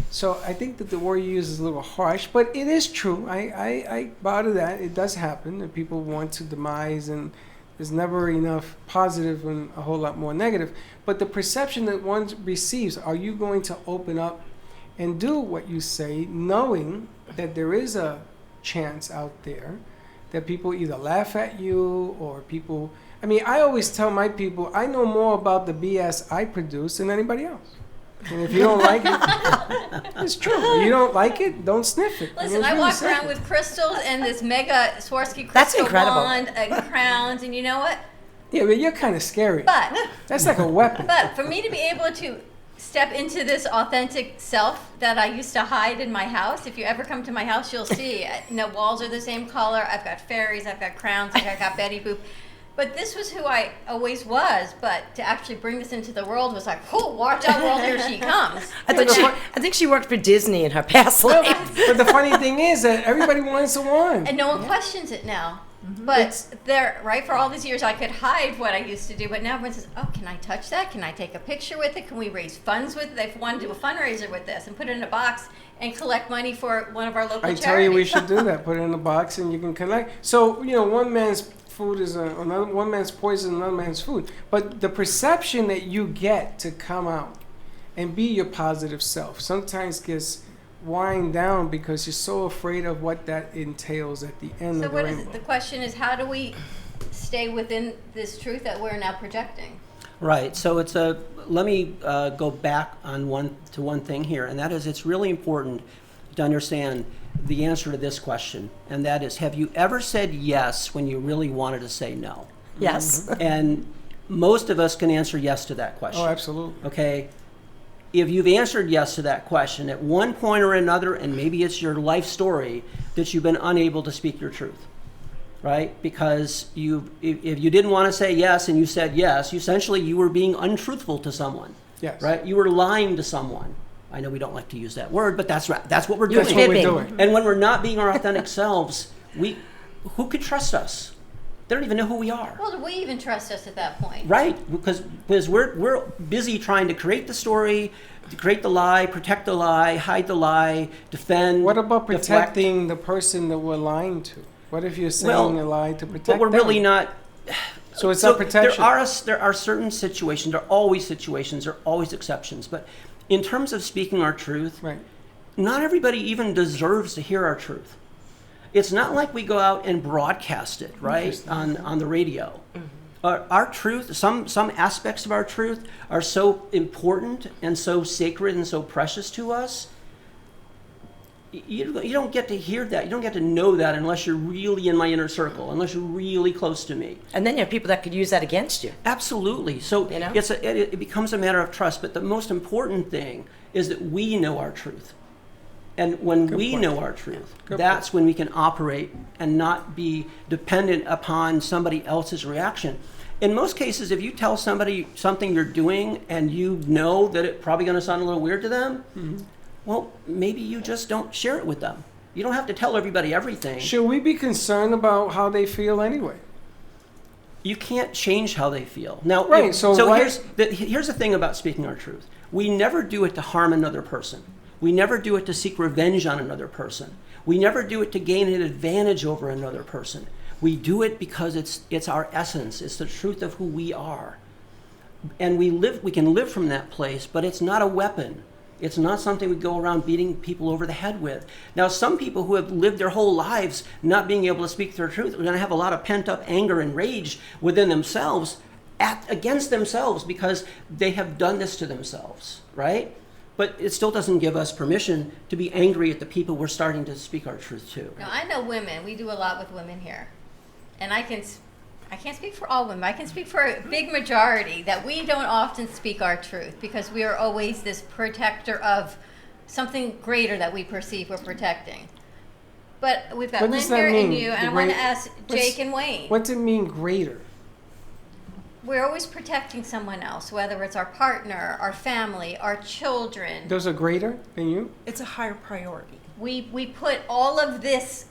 So I think that the word you use is a little harsh, but it is true. I bow to that. It does happen that people want to demise, and there's never enough positive and a whole lot more negative. But the perception that one receives, are you going to open up and do what you say, knowing that there is a chance out there that people either laugh at you or people... I mean, I always tell my people, I know more about the BS I produce than anybody else. And if you don't like it, it's true. If you don't like it, don't sniff it. Listen, I walk around with crystals and this mega Swarovski That's crystal incredible. wand and crowns, and you know what? Yeah, but you're kind of scary. But that's like a weapon. But for me to be able to step into this authentic self that I used to hide in my house, if you ever come to my house, you'll see. Walls are the same color. I've got fairies. I've got crowns. I've got Betty Boop. But this was who I always was. But to actually bring this into the world was like, oh, watch out, world, here she comes. I think she worked for Disney in her past life. But the funny thing is that everybody wants a wand. And no one questions it now. But there, right, for all these years, I could hide what I used to do. But now everyone says, oh, can I touch that? Can I take a picture with it? Can we raise funds with it? They want to do a fundraiser with this and put it in a box and collect money for one of our local charities. I tell you, we should do that. Put it in a box and you can collect. So, one man's food is one man's poison, another man's food. But the perception that you get to come out and be your positive self sometimes gets wind down because you're so afraid of what that entails at the end of the rainbow. The question is, how do we stay within this truth that we're now projecting? Right. So let me go back on one thing here, and that is it's really important to understand the answer to this question, and that is, have you ever said yes when you really wanted to say no? Yes. And most of us can answer yes to that question. Oh, absolutely. Okay. If you've answered yes to that question at one point or another, and maybe it's your life story, that you've been unable to speak your truth, right? Because if you didn't want to say yes and you said yes, essentially you were being untruthful to someone. Yes. Right? You were lying to someone. I know we don't like to use that word, but that's right. That's what we're doing. That's what we're doing. And when we're not being our authentic selves, who could trust us? They don't even know who we are. Well, do we even trust us at that point? Right, because we're busy trying to create the story, to create the lie, protect the lie, hide the lie, defend. What about protecting the person that we're lying to? What if you're saying a lie to protect but we're them? really not. So it's not protection. There are certain situations. There are always situations. There are always exceptions. But in terms of speaking our truth, right, not everybody even deserves to hear our truth. It's not like we go out and broadcast it, right, on the radio. Our truth, some aspects of our truth are so important and so sacred and so precious to us. You don't get to hear that. You don't get to know that unless you're really in my inner circle, unless you're really close to me. And then you have people that could use that against you. Absolutely. So it becomes a matter of trust. But the most important thing is that we know our truth. And when we know our truth, that's when we can operate and not be dependent upon somebody else's reaction. In most cases, if you tell somebody something you're doing and you know that it's probably going to sound a little weird to them, well, maybe you just don't share it with them. You don't have to tell everybody everything. Should we be concerned about how they feel anyway? You can't change how they feel. Now, right, here's the thing about speaking our truth. We never do it to harm another person. We never do it to seek revenge on another person. We never do it to gain an advantage over another person. We do it because it's our essence. It's the truth of who we are. And we can live from that place, but it's not a weapon. It's not something we go around beating people over the head with. Now, some people who have lived their whole lives not being able to speak their truth are going to have a lot of pent-up anger and rage within themselves, against themselves, because they have done this to themselves, right? But it still doesn't give us permission to be angry at the people we're starting to speak our truth to. Now, I know women. We do a lot with women here. And I can't speak for all women. I can speak for a big majority that we don't often speak our truth because we are always this protector of something greater that we perceive we're protecting. But we've got Lynn here and you, and I want to ask Jake and Wayne. What does it mean greater? We're always protecting someone else, whether it's our partner, our family, our children. Those are greater than you? It's a higher priority. We put all of this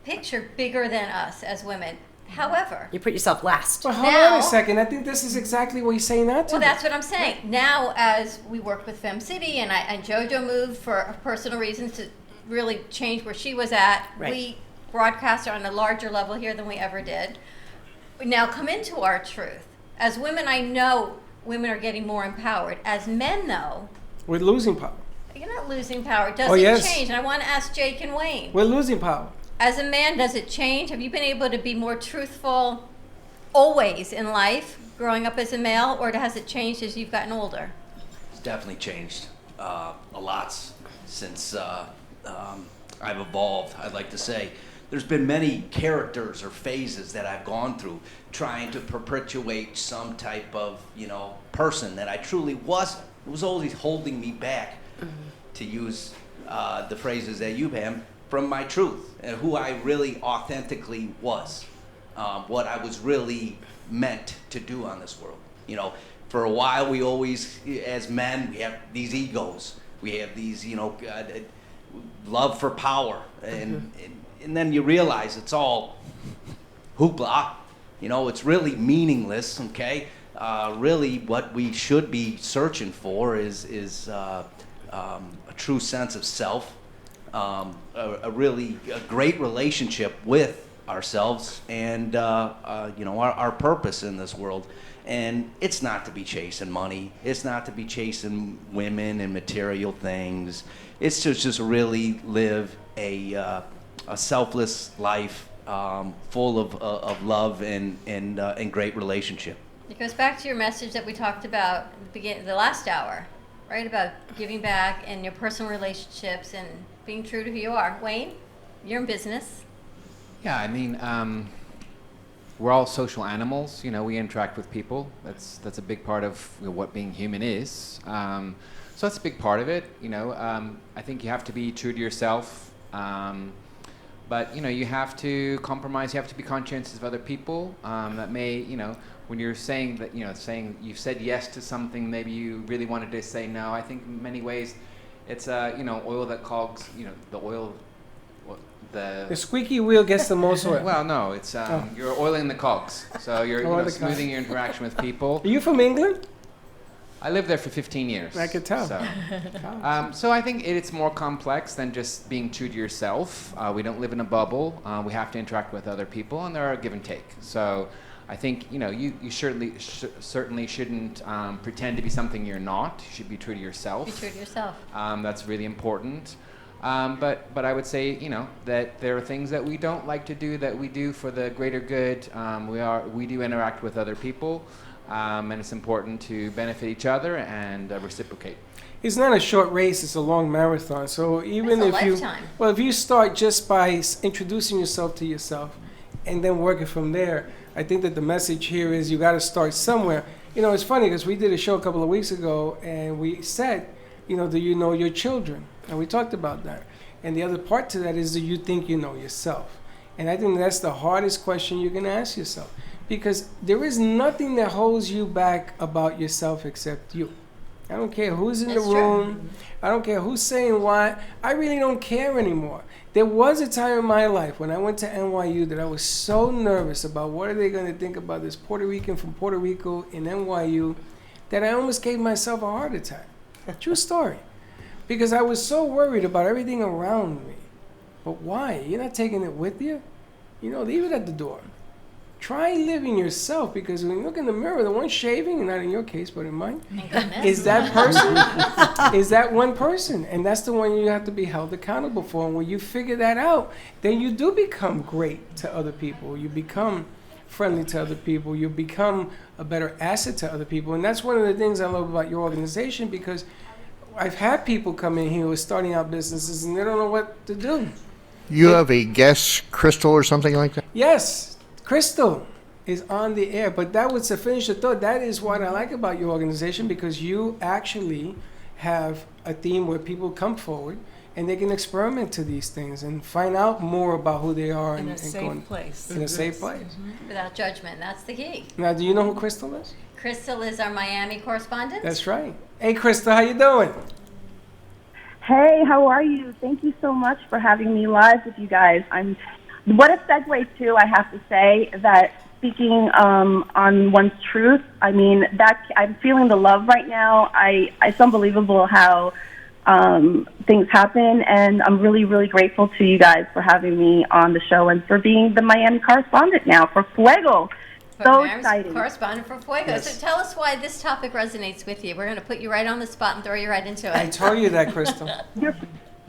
picture bigger than us as women. However, You put yourself last. Well, hold on a second. I think this is exactly what he's saying not to. well, that's what I'm saying. Now, as we work with Fem City, and JoJo moved for personal reasons to really change where she was at, Right. we broadcast on a larger level here than we ever did. We now come into our truth. As women, I know women are getting more empowered. As men, though, We're losing power. you're not losing power. It doesn't yes. change. And I want to ask Jake and Wayne. We're losing power. As a man, does it change? Have you been able to be more truthful always in life, growing up as a male, or has it changed as you've gotten older? It's definitely changed a lot since I've evolved, I'd like to say. There's been many characters or phases that I've gone through trying to perpetuate some type of, person that I truly wasn't. It was always holding me back, to use the phrases that you've had, from my truth and who I really authentically was, what I was really meant to do on this world. For a while we always, as men, we have these egos. We have these, love for power. And then you realize it's all hoopla. It's really meaningless, okay? Really what we should be searching for is a true sense of self, a great relationship with ourselves and our purpose in this world. And it's not to be chasing money. It's not to be chasing women and material things. It's to just really live a selfless life, full of love and great relationship. It goes back to your message that we talked about at the last hour, right? About giving back and your personal relationships and being true to who you are. Wayne, you're in business. Yeah, I mean, we're all social animals. We interact with people. That's a big part of what being human is. So that's a big part of it. I think you have to be true to yourself. But you have to compromise. You have to be conscientious of other people. That may, when you're saying that, saying you've said yes to something, maybe you really wanted to say no. I think in many ways, it's oil that clogs. The oil. The squeaky wheel gets the most oil. Well, no, it's you're oiling the cogs. So you're smoothing your interaction with people. Are you from England? I lived there for 15 years. I could tell. So I think it's more complex than just being true to yourself. We don't live in a bubble. We have to interact with other people, and there are give and take. So I think you certainly shouldn't pretend to be something you're not. You should be true to yourself. Be true to yourself. That's really important. But I would say that there are things that we don't like to do that we do for the greater good. We do interact with other people. And it's important to benefit each other and reciprocate. It's not a short race; it's a long marathon. So even It's a if lifetime. if you start just by introducing yourself to yourself, and then working from there, I think that the message here is you got to start somewhere. It's funny because we did a show a couple of weeks ago, and we said, do you know your children? And we talked about that. And the other part to that is, do you think you know yourself? And I think that's the hardest question you can ask yourself. Because there is nothing that holds you back about yourself except you. I don't care who's in the room. I don't care who's saying what. I really don't care anymore. There was a time in my life when I went to NYU that I was so nervous about what are they going to think about this Puerto Rican from Puerto Rico in NYU that I almost gave myself a heart attack. True story. Because I was so worried about everything around me. But why? You're not taking it with you? Leave it at the door. Try living yourself, because when you look in the mirror, the one shaving, not in your case, but in mine, is that person. Is that one person. And that's the one you have to be held accountable for. And when you figure that out, then you do become great to other people. You become friendly to other people. You become a better asset to other people. And that's one of the things I love about your organization, because I've had people come in here who are starting out businesses and they don't know what to do. You have a guest, Crystal, or something like that? Yes. Crystal is on the air, but that was to finish the thought. That is what I like about your organization, because you actually have a theme where people come forward and they can experiment to these things and find out more about who they are in a safe place. In a safe place. Without judgment. That's the key. Now, do you know who Crystal is? Crystal is our Miami correspondent. That's right. Hey, Crystal, how you doing? Hey, how are you? Thank you so much for having me live with you guys. what a segue to, I have to say, that speaking on one's truth, I mean, that I'm feeling the love right now. It's unbelievable how things happen, and I'm really, really grateful to you guys for having me on the show and for being the Miami correspondent now for Fuego. So exciting. Correspondent for Fuego. Yes. So tell us why this topic resonates with you. We're going to put you right on the spot and throw you right into it. I told you that, Crystal.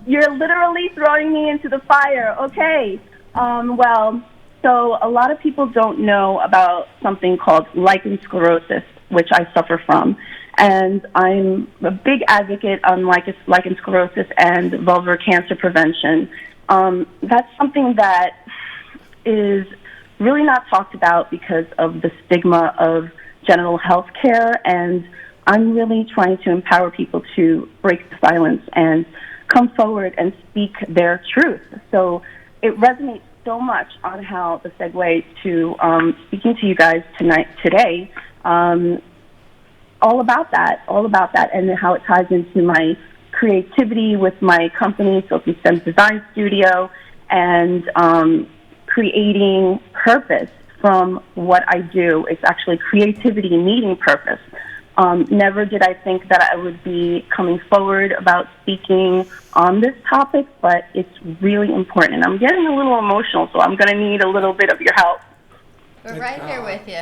You're literally throwing me into the fire. Okay. So a lot of people don't know about something called lichen sclerosis, which I suffer from. And I'm a big advocate on lichen sclerosis and vulvar cancer prevention. That's something that is really not talked about because of the stigma of genital health care, and I'm really trying to empower people to break the silence and come forward and speak their truth. So it resonates so much on how the segue to speaking to you guys today, all about that, and how it ties into my creativity with my company, Silky Stems Design Studio, and creating purpose from what I do. It's actually creativity meeting purpose. Never did I think that I would be coming forward about speaking on this topic, but it's really important. And I'm getting a little emotional, so I'm going to need a little bit of your help. We're right here with you.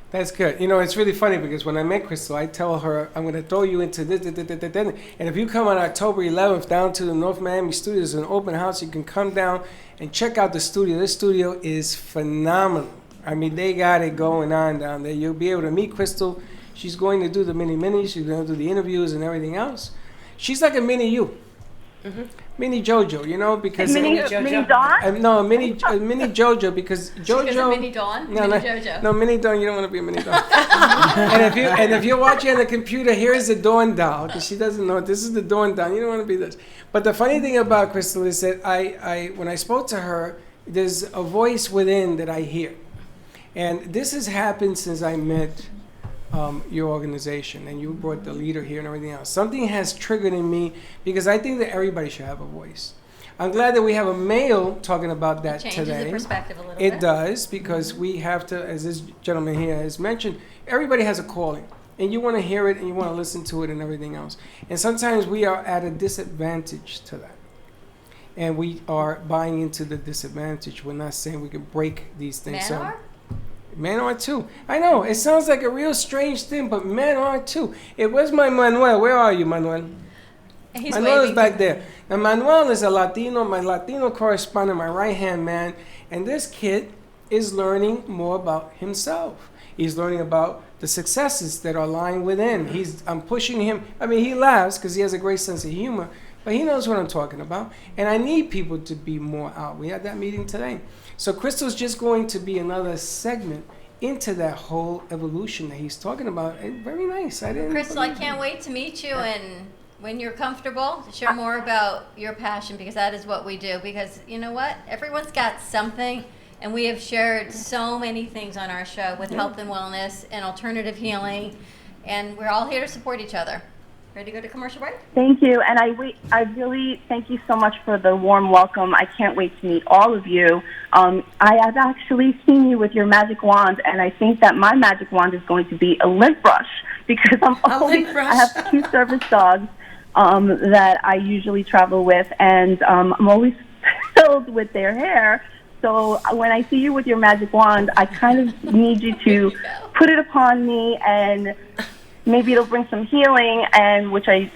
That's good. You know, it's really funny because when I met Crystal, I tell her, I'm going to throw you into this. And if you come on October 11th down to the North Miami studios, an open house, you can come down and check out the studio. This studio is phenomenal. I mean, they got it going on down there. You'll be able to meet Crystal. She's going to do the mini-minis. She's going to do the interviews and everything else. She's like a mini you. Mm-hmm. Mini JoJo, you know, because mini Dawn. No, mini JoJo, because JoJo. Because of Mini Dawn, No, Mini JoJo. No, Mini Dawn. You don't want to be a Mini Dawn. and if you're watching on the computer, here is the Dawn doll, because she doesn't know it. This is the Dawn doll. You don't want to be this. But the funny thing about Crystal is that I when I spoke to her, there's a voice within that I hear, and this has happened since I met your organization, and you brought the leader here and everything else. Something has triggered in me because I think that everybody should have a voice. I'm glad that we have a male talking about that Changes today. the perspective a little It bit. does, because we have to, as this gentleman here has mentioned, everybody has a calling, and you want to hear it and you want to listen to it and everything else. And sometimes we are at a disadvantage to that. And we are buying into the disadvantage. We're not saying we can break these things. Men are? Men are too. I know, it sounds like a real strange thing, but men are too. It was my Manuel. Where are you, Manuel? He's Manuel is waving. back there. And Manuel is a Latino, my Latino correspondent, my right-hand man. And this kid is learning more about himself. He's learning about the successes that are lying within. I'm pushing him. I mean, he laughs because he has a great sense of humor, but he knows what I'm talking about. And I need people to be more out. We had that meeting today. So Crystal's just going to be another segment into that whole evolution that he's talking about. Very nice. Crystal, I can't wait to meet you, and when you're comfortable, share more about your passion, because that is what we do. Because you know what? Everyone's got something, and we have shared so many things on our show with health and wellness and alternative healing, and we're all here to support each other. Ready to go to commercial break? Thank you, and I really thank you so much for the warm welcome. I can't wait to meet all of you. I have actually seen you with your magic wand, and I think that my magic wand is going to be a lint brush, because I have 2 service dogs that I usually travel with, and I'm always filled with their hair. So when I see you with your magic wand, I kind of need you to put it upon me, and maybe it'll bring some healing, and which I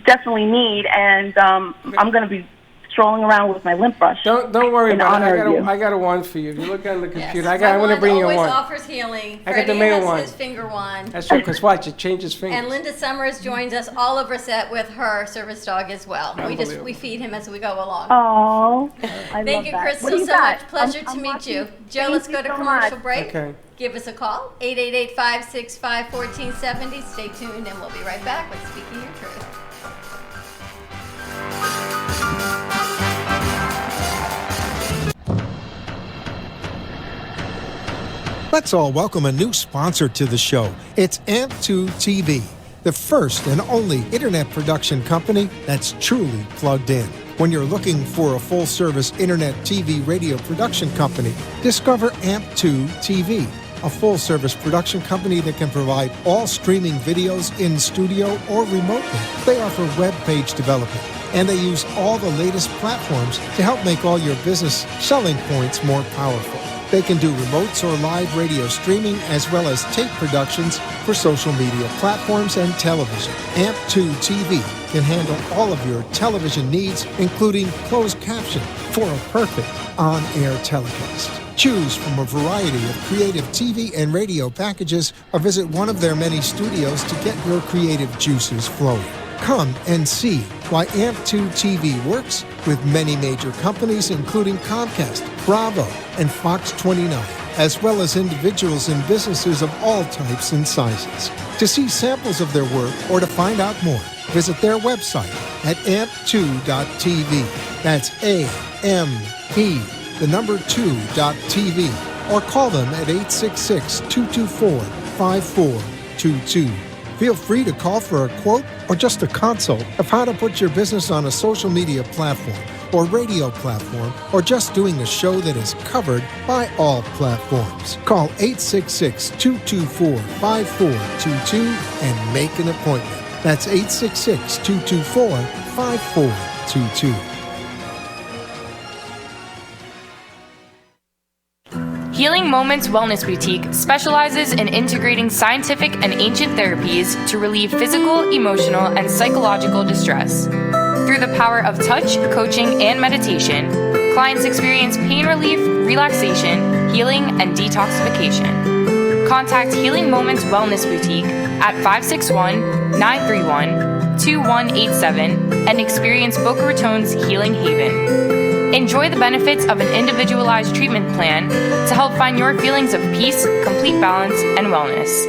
definitely need. And I'm going to be strolling around with my lint brush. Don't worry about it. I got a wand for you. If you look on the computer, Yes, I want to bring you a always wand. offers healing. I got the Freddie male has wand. his finger wand. That's right, because watch, it changes fingers. And Linda Summers joins us all over set with her service dog as well. We feed him as we go along. Oh, I Thank you, love that. What Crystal, do you so got? much. Pleasure I'm to meet watching. you. Joe, Thank let's you go to so commercial much. break. Okay. Give us a call, 888-565-1470. Stay tuned, and we'll be right back with Speaking Your Truth. Let's all welcome a new sponsor to the show. It's AMP2 TV, the first and only internet production company that's truly plugged in. When you're looking for a full-service internet TV radio production company, discover AMP2 TV, a full-service production company that can provide all streaming videos in studio or remotely. They offer web page development, and they use all the latest platforms to help make all your business selling points more powerful. They can do remotes or live radio streaming as well as tape productions for social media platforms and television. AMP2 TV can handle all of your television needs, including closed caption for a perfect on-air telecast. Choose from a variety of creative TV and radio packages or visit one of their many studios to get your creative juices flowing. Come and see why AMP2 TV works with many major companies, including Comcast, Bravo, and Fox 29, as well as individuals and businesses of all types and sizes. To see samples of their work or to find out more, visit their website at amp2.tv. That's AMP2.tv, or call them at 866-224-5422. Feel free to call for a quote or just a consult of how to put your business on a social media platform or radio platform, or just doing a show that is covered by all platforms. Call 866-224-5422 and make an appointment. That's 866-224-5422. Healing Moments Wellness Boutique specializes in integrating scientific and ancient therapies to relieve physical, emotional, and psychological distress. Through the power of touch, coaching, and meditation, clients experience pain relief, relaxation, healing, and detoxification. Contact Healing Moments Wellness Boutique at 561-931-2187 and experience Boca Raton's Healing Haven. Enjoy the benefits of an individualized treatment plan to help find your feelings of peace, complete balance, and wellness.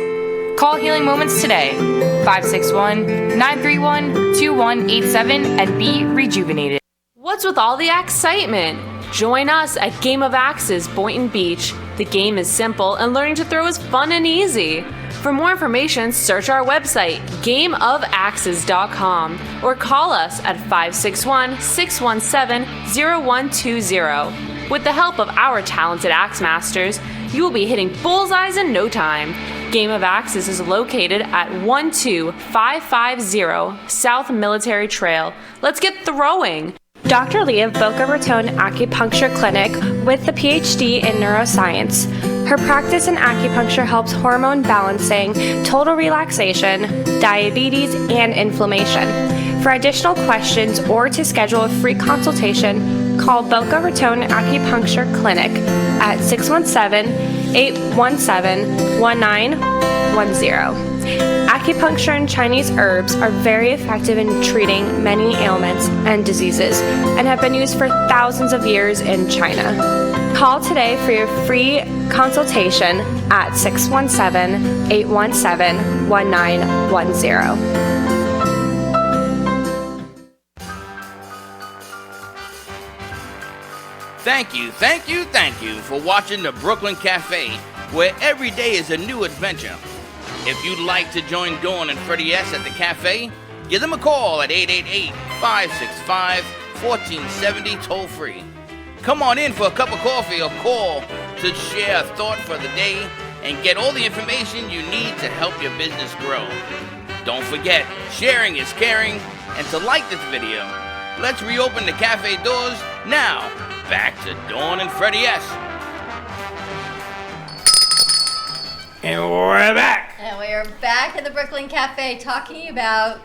Call Healing Moments today, 561-931-2187, and be rejuvenated. What's with all the excitement? Join us at Game of Axes, Boynton Beach. The game is simple and learning to throw is fun and easy. For more information, search our website, gameofaxes.com, or call us at 561-617-0120. With the help of our talented axe masters, you will be hitting bullseyes in no time. Game of Axes is located at 12550 South Military Trail. Let's get throwing! Dr. Lee of Boca Raton Acupuncture Clinic with the PhD in neuroscience. Her practice in acupuncture helps hormone balancing, total relaxation, diabetes, and inflammation. For additional questions or to schedule a free consultation, call Boca Raton Acupuncture Clinic at 617-817-1910. Acupuncture and Chinese herbs are very effective in treating many ailments and diseases and have been used for thousands of years in China. Call today for your free consultation at 617-817-1910. Thank you for watching the Brooklyn Cafe, where every day is a new adventure. If you'd like to join Dawn and Freddie S. at the cafe, give them a call at 888-565-1470 toll-free. Come on in for a cup of coffee or call to share a thought for the day and get all the information you need to help your business grow. Don't forget, sharing is caring, and to like this video. Let's reopen the cafe doors now. Back to Dawn and Freddie S. And we're back. And we're back at the Brooklyn Cafe talking about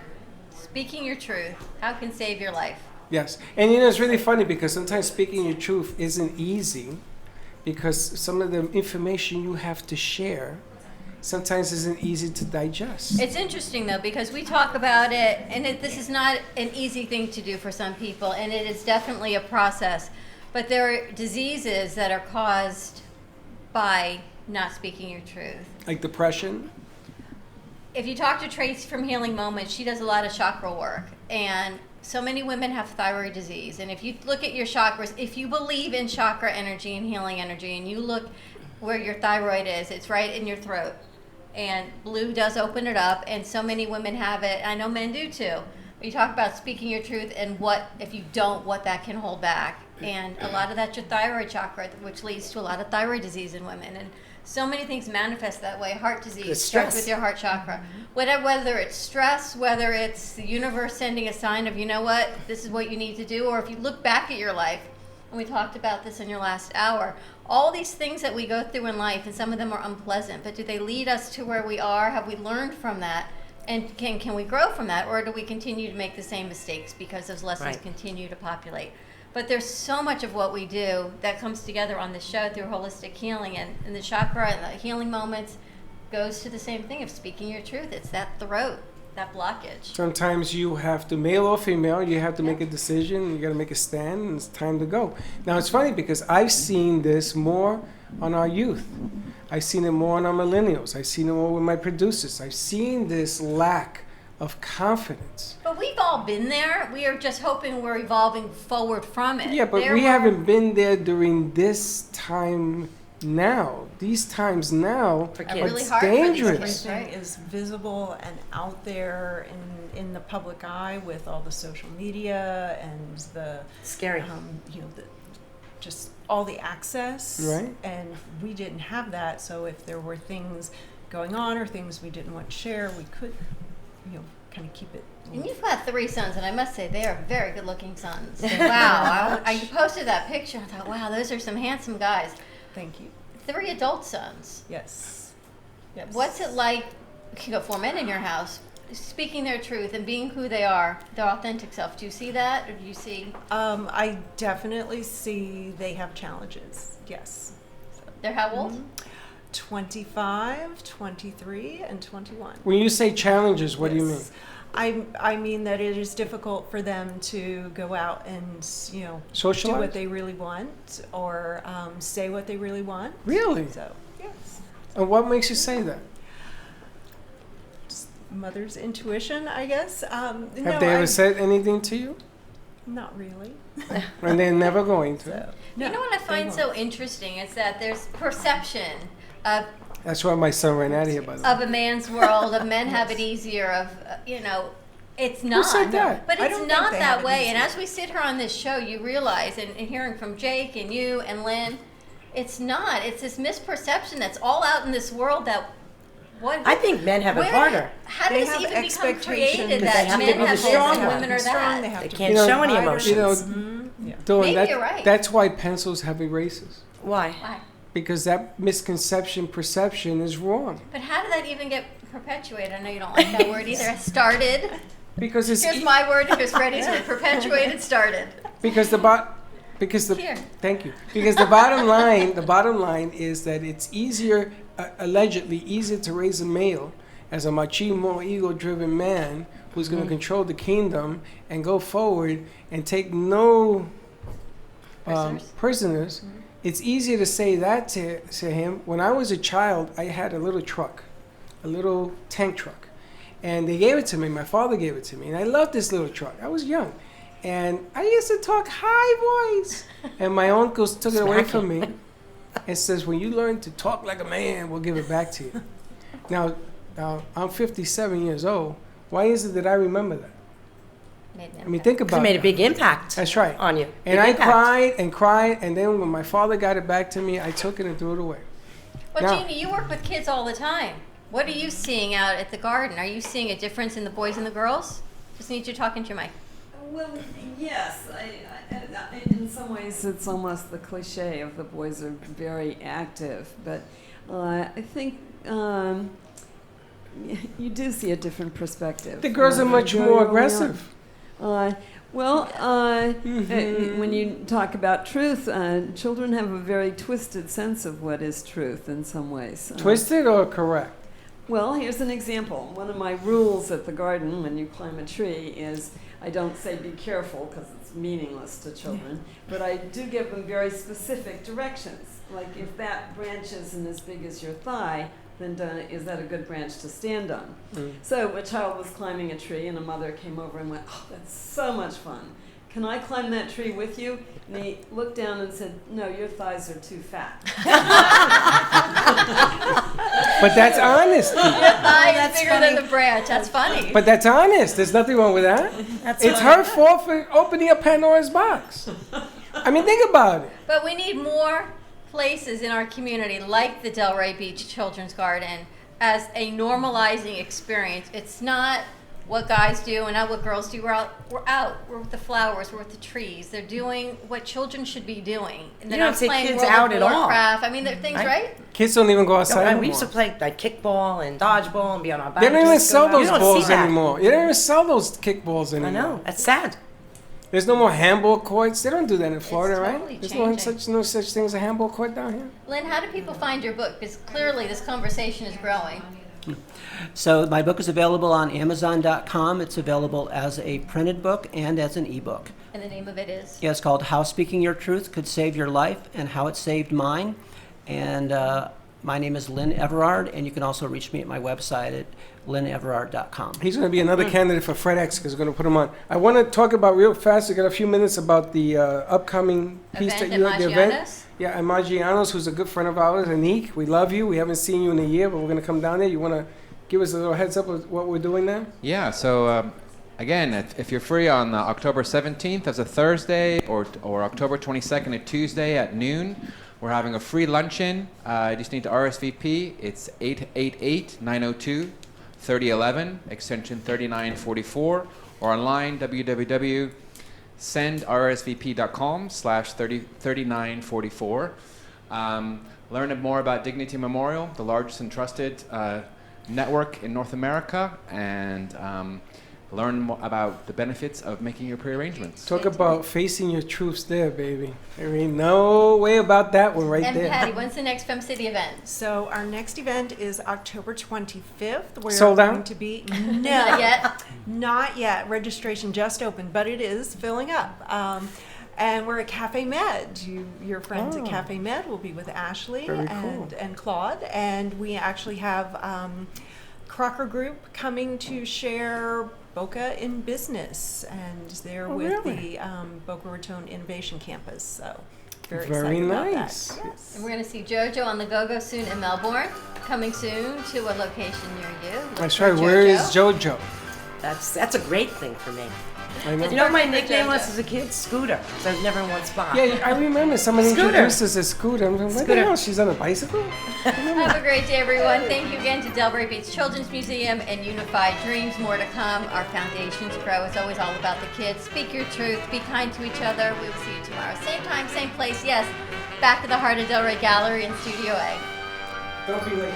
speaking your truth. How it can save your life. Yes. And you know, it's really funny because sometimes speaking your truth isn't easy because some of the information you have to share sometimes isn't easy to digest. It's interesting though because we talk about it, and this is not an easy thing to do for some people, and it is definitely a process. But there are diseases that are caused by not speaking your truth. Like depression? If you talk to Trace from Healing Moments, she does a lot of chakra work. And so many women have thyroid disease. And if you look at your chakras, if you believe in chakra energy and healing energy, and you look where your thyroid is, it's right in your throat. And blue does open it up, and so many women have it. I know men do too. You talk about speaking your truth and what, if you don't, what that can hold back. And a lot of that's your thyroid chakra, which leads to a lot of thyroid disease in women. And so many things manifest that way. Heart disease starts with your heart chakra. Whether it's stress, whether it's the universe sending a sign of, you know what, this is what you need to do, or if you look back at your life, and we talked about this in your last hour, all these things that we go through in life, and some of them are unpleasant, but do they lead us to where we are? Have we learned from that? And can we grow from that, or do we continue to make the same mistakes because those lessons continue to populate? But there's so much of what we do that comes together on the show through holistic healing, and the chakra and the healing moments goes to the same thing of speaking your truth. It's that throat, that blockage. Sometimes you have to, male or female, you have to make a decision, you got to make a stand, and it's time to go. Now, it's funny because I've seen this more on our youth. I've seen it more on our millennials. I've seen it more with my producers. I've seen this lack of confidence. But we've all been there. We are just hoping we're evolving forward from it. Yeah, but we haven't been there during this time now. These times now are really it's hard dangerous. Everything is visible and out there in the public eye with all the social media and the scary, just all the access. Right. And we didn't have that. So if there were things going on or things we didn't want to share, we could, kind of keep it. And you've got 3 sons, and I must say they are very good-looking sons. Wow, I posted that picture. I thought, wow, those are some handsome guys. Thank you. 3 adult sons. Yes. Yes. What's it like? You got 4 men in your house, speaking their truth and being who they are, their authentic self. Do you see that, or do you see? I definitely see they have challenges. Yes. So. They're how old? 25, 23, and 21. When you say challenges, what do you mean? I mean that it is difficult for them to go out and, Socialize? do what they really want or say what they really want. Really? So, yes. And what makes you say that? Just mother's intuition, I guess. Have they ever said anything to you? Not really. And they're never going to. So, you know what I find so interesting is that there's perception of That's why my son ran out of here, by the way. of a man's world, of men have it easier, of, it's not. Who said that? But I it's don't think not they that have it way. easy. And as we sit here on this show, you realize, and hearing from Jake and you and Lynn, it's not. It's this misperception that's all out in this world that I think men have it harder. How They does have it even become expectations. created Because they that have to men be have this strong and women are that? They have They to can't be show any providers. emotions. Dawn, Maybe you're right. That's why pencils have erasers. Why? Why? Because that misconception, perception is wrong. But how did that even get perpetuated? I know you don't like that word either. Started. Because it's Here's my word. Here's Freddie's word. Perpetuated. Started. Because Here. thank you. Because the bottom line is that it's easier, allegedly easier to raise a male as a machismo, ego-driven man who's going to control the kingdom and go forward and take no prisoners. It's easier to say that to him. When I was a child, I had a little truck, a little tank truck, and they gave it to me. My father gave it to me, and I loved this little truck. I was young, and I used to talk high voice, and my uncles took it away from me and says, when you learn to talk like a man, we'll give it back to you. Now I'm 57 years old. Why is it that I remember that? I mean, think about it. It made a big impact. That's right. On you. And Big I impact. cried, and then when my father got it back to me, I took it and threw it away. Well, Now- Jeannie, you work with kids all the time. What are you seeing out at the garden? Are you seeing a difference in the boys and the girls? Just need you talking to your mic. Well, yes. In some ways, it's almost the cliche of the boys are very active, but I think you do see a different perspective. The girls are much more aggressive. When you talk about truth, children have a very twisted sense of what is truth in some ways. Twisted or correct? Well, here's an example. One of my rules at the garden when you climb a tree is I don't say be careful because it's meaningless to children, but I do give them very specific directions. Like if that branch isn't as big as your thigh, then is that a good branch to stand on? So a child was climbing a tree and a mother came over and went, oh, that's so much fun. Can I climb that tree with you? And he looked down and said, no, your thighs are too fat. But that's honest. The eye is bigger than the branch. That's funny. But that's honest. There's nothing wrong with that. It's her fault for opening up Pandora's box. I mean, think about it. But we need more places in our community like the Delray Beach Children's Garden as a normalizing experience. It's not what guys do and not what girls do. We're out. We're with the flowers. We're with the trees. They're doing what children should be doing. And they're You don't not see playing kids World out of at all. Warcraft. I mean, there are things, right? Kids don't even go outside No, anymore. we used to play like kickball and dodgeball and be on our bikes. They don't even sell those balls anymore. anymore. You don't even sell those kickballs anymore. I know. That's sad. There's no more handball courts. They don't do that in Florida, totally right? There's changing. no such thing as a handball court down here. Lynn, how do people find your book? Because clearly this conversation is growing. So my book is available on Amazon.com. It's available as a printed book and as an ebook. And the name of it is? Yeah, it's called How Speaking Your Truth Could Save Your Life and How It Saved Mine. And my name is Lynn Everard, and you can also reach me at my website at lynneverard.com. He's going to be another candidate for FredEx because we're going to put him on. I want to talk about real fast. We got a few minutes about the upcoming piece Event that you at had. The event. Maggiano's? Yeah, at Maggiano's, who's a good friend of ours, Anique. We love you. We haven't seen you in a year, but we're going to come down there. You want to give us a little heads up of what we're doing there? Yeah, so again, if you're free on October 17th as a Thursday or October 22nd a Tuesday at noon, we're having a free luncheon. You just need to RSVP. It's 888-902-3011, extension 3944, or online, www.sendrsvp.com/3944. Learn more about Dignity Memorial, the largest and trusted network in North America, and learn more about the benefits of making your pre-arrangements. Talk about facing your truths there, baby. There ain't no way about that one right And there. Patty, when's the next Fem City event? So our next event is October 25th. We're Sold out? going to be Not yet. Not yet. Registration just opened, but it is filling up. And we're at Cafe Med. Your friends at Cafe Med will be with Ashley Very cool. and Claude. And we actually have Crocker Group coming to share Boca in Business. And they're with the Boca Raton Innovation Campus. So very excited about that. Yes. And we're going to see JoJo on the Go-Go soon in Melbourne. Coming soon to a location near you. Look That's for right. Where is JoJo? That's a great thing for me. I know. You know what my nickname was as a kid? Scooter. So I was never in one spot. Yeah, I remember somebody Scooter. introduced us as Scooter. I'm like, what the hell? She's on a bicycle? Have a great day, everyone. Thank you again to Delray Beach Children's Museum and Unified Dreams. More to come. Our foundations grow. It's always all about the kids. Speak your truth. Be kind to each other. We will see you tomorrow. Same time, same place. Yes, back to the Heart of Delray Gallery in Studio A. Don't be late.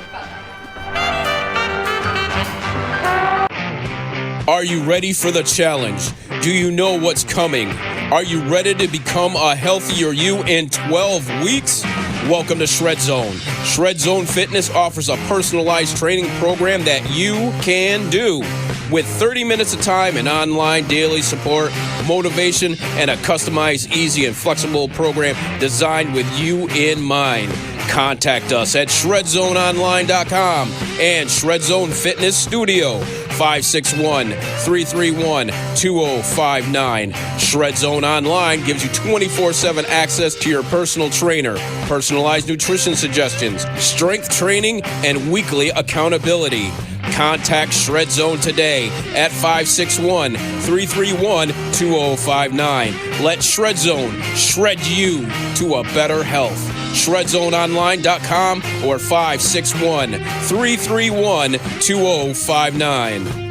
Are you ready for the challenge? Do you know what's coming? Are you ready to become a healthier you in 12 weeks? Welcome to Shred Zone. Shred Zone Fitness offers a personalized training program that you can do. With 30 minutes of time and online daily support, motivation, and a customized, easy, and flexible program designed with you in mind. Contact us at shredzoneonline.com and Shred Zone Fitness Studio, 561-331-2059. Shred Zone Online gives you 24/7 access to your personal trainer, personalized nutrition suggestions, strength training, and weekly accountability. Contact Shred Zone today at 561-331-2059. Let Shred Zone shred you to a better health. ShredZoneOnline.com or 561-331-2059.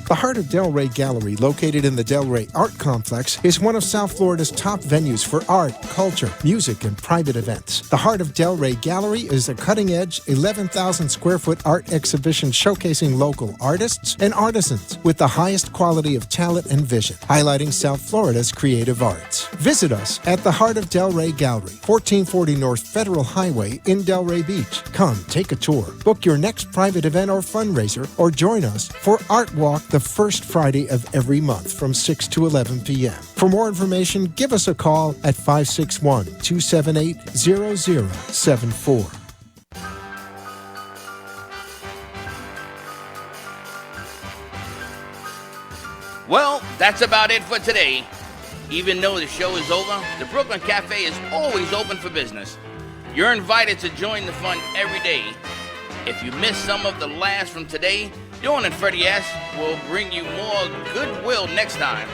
The Heart of Delray Gallery, located in the Delray Art Complex, is one of South Florida's top venues for art, culture, music, and private events. The Heart of Delray Gallery is a cutting-edge, 11,000-square-foot art exhibition showcasing local artists and artisans with the highest quality of talent and vision, highlighting South Florida's creative arts. Visit us at the Heart of Delray Gallery, 1440 North Federal Highway in Delray Beach. Come, take a tour, book your next private event or fundraiser, or join us for Art Walk the first Friday of every month from 6 to 11 p.m. For more information, give us a call at 561-278-0074. Well, that's about it for today. Even though the show is over, the Brooklyn Cafe is always open for business. You're invited to join the fun every day. If you miss some of the laughs from today, Dawn and Freddie S. will bring you more goodwill next time.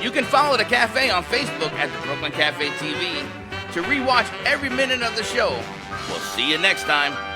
You can follow the cafe on Facebook at the Brooklyn Cafe TV to rewatch every minute of the show. We'll see you next time.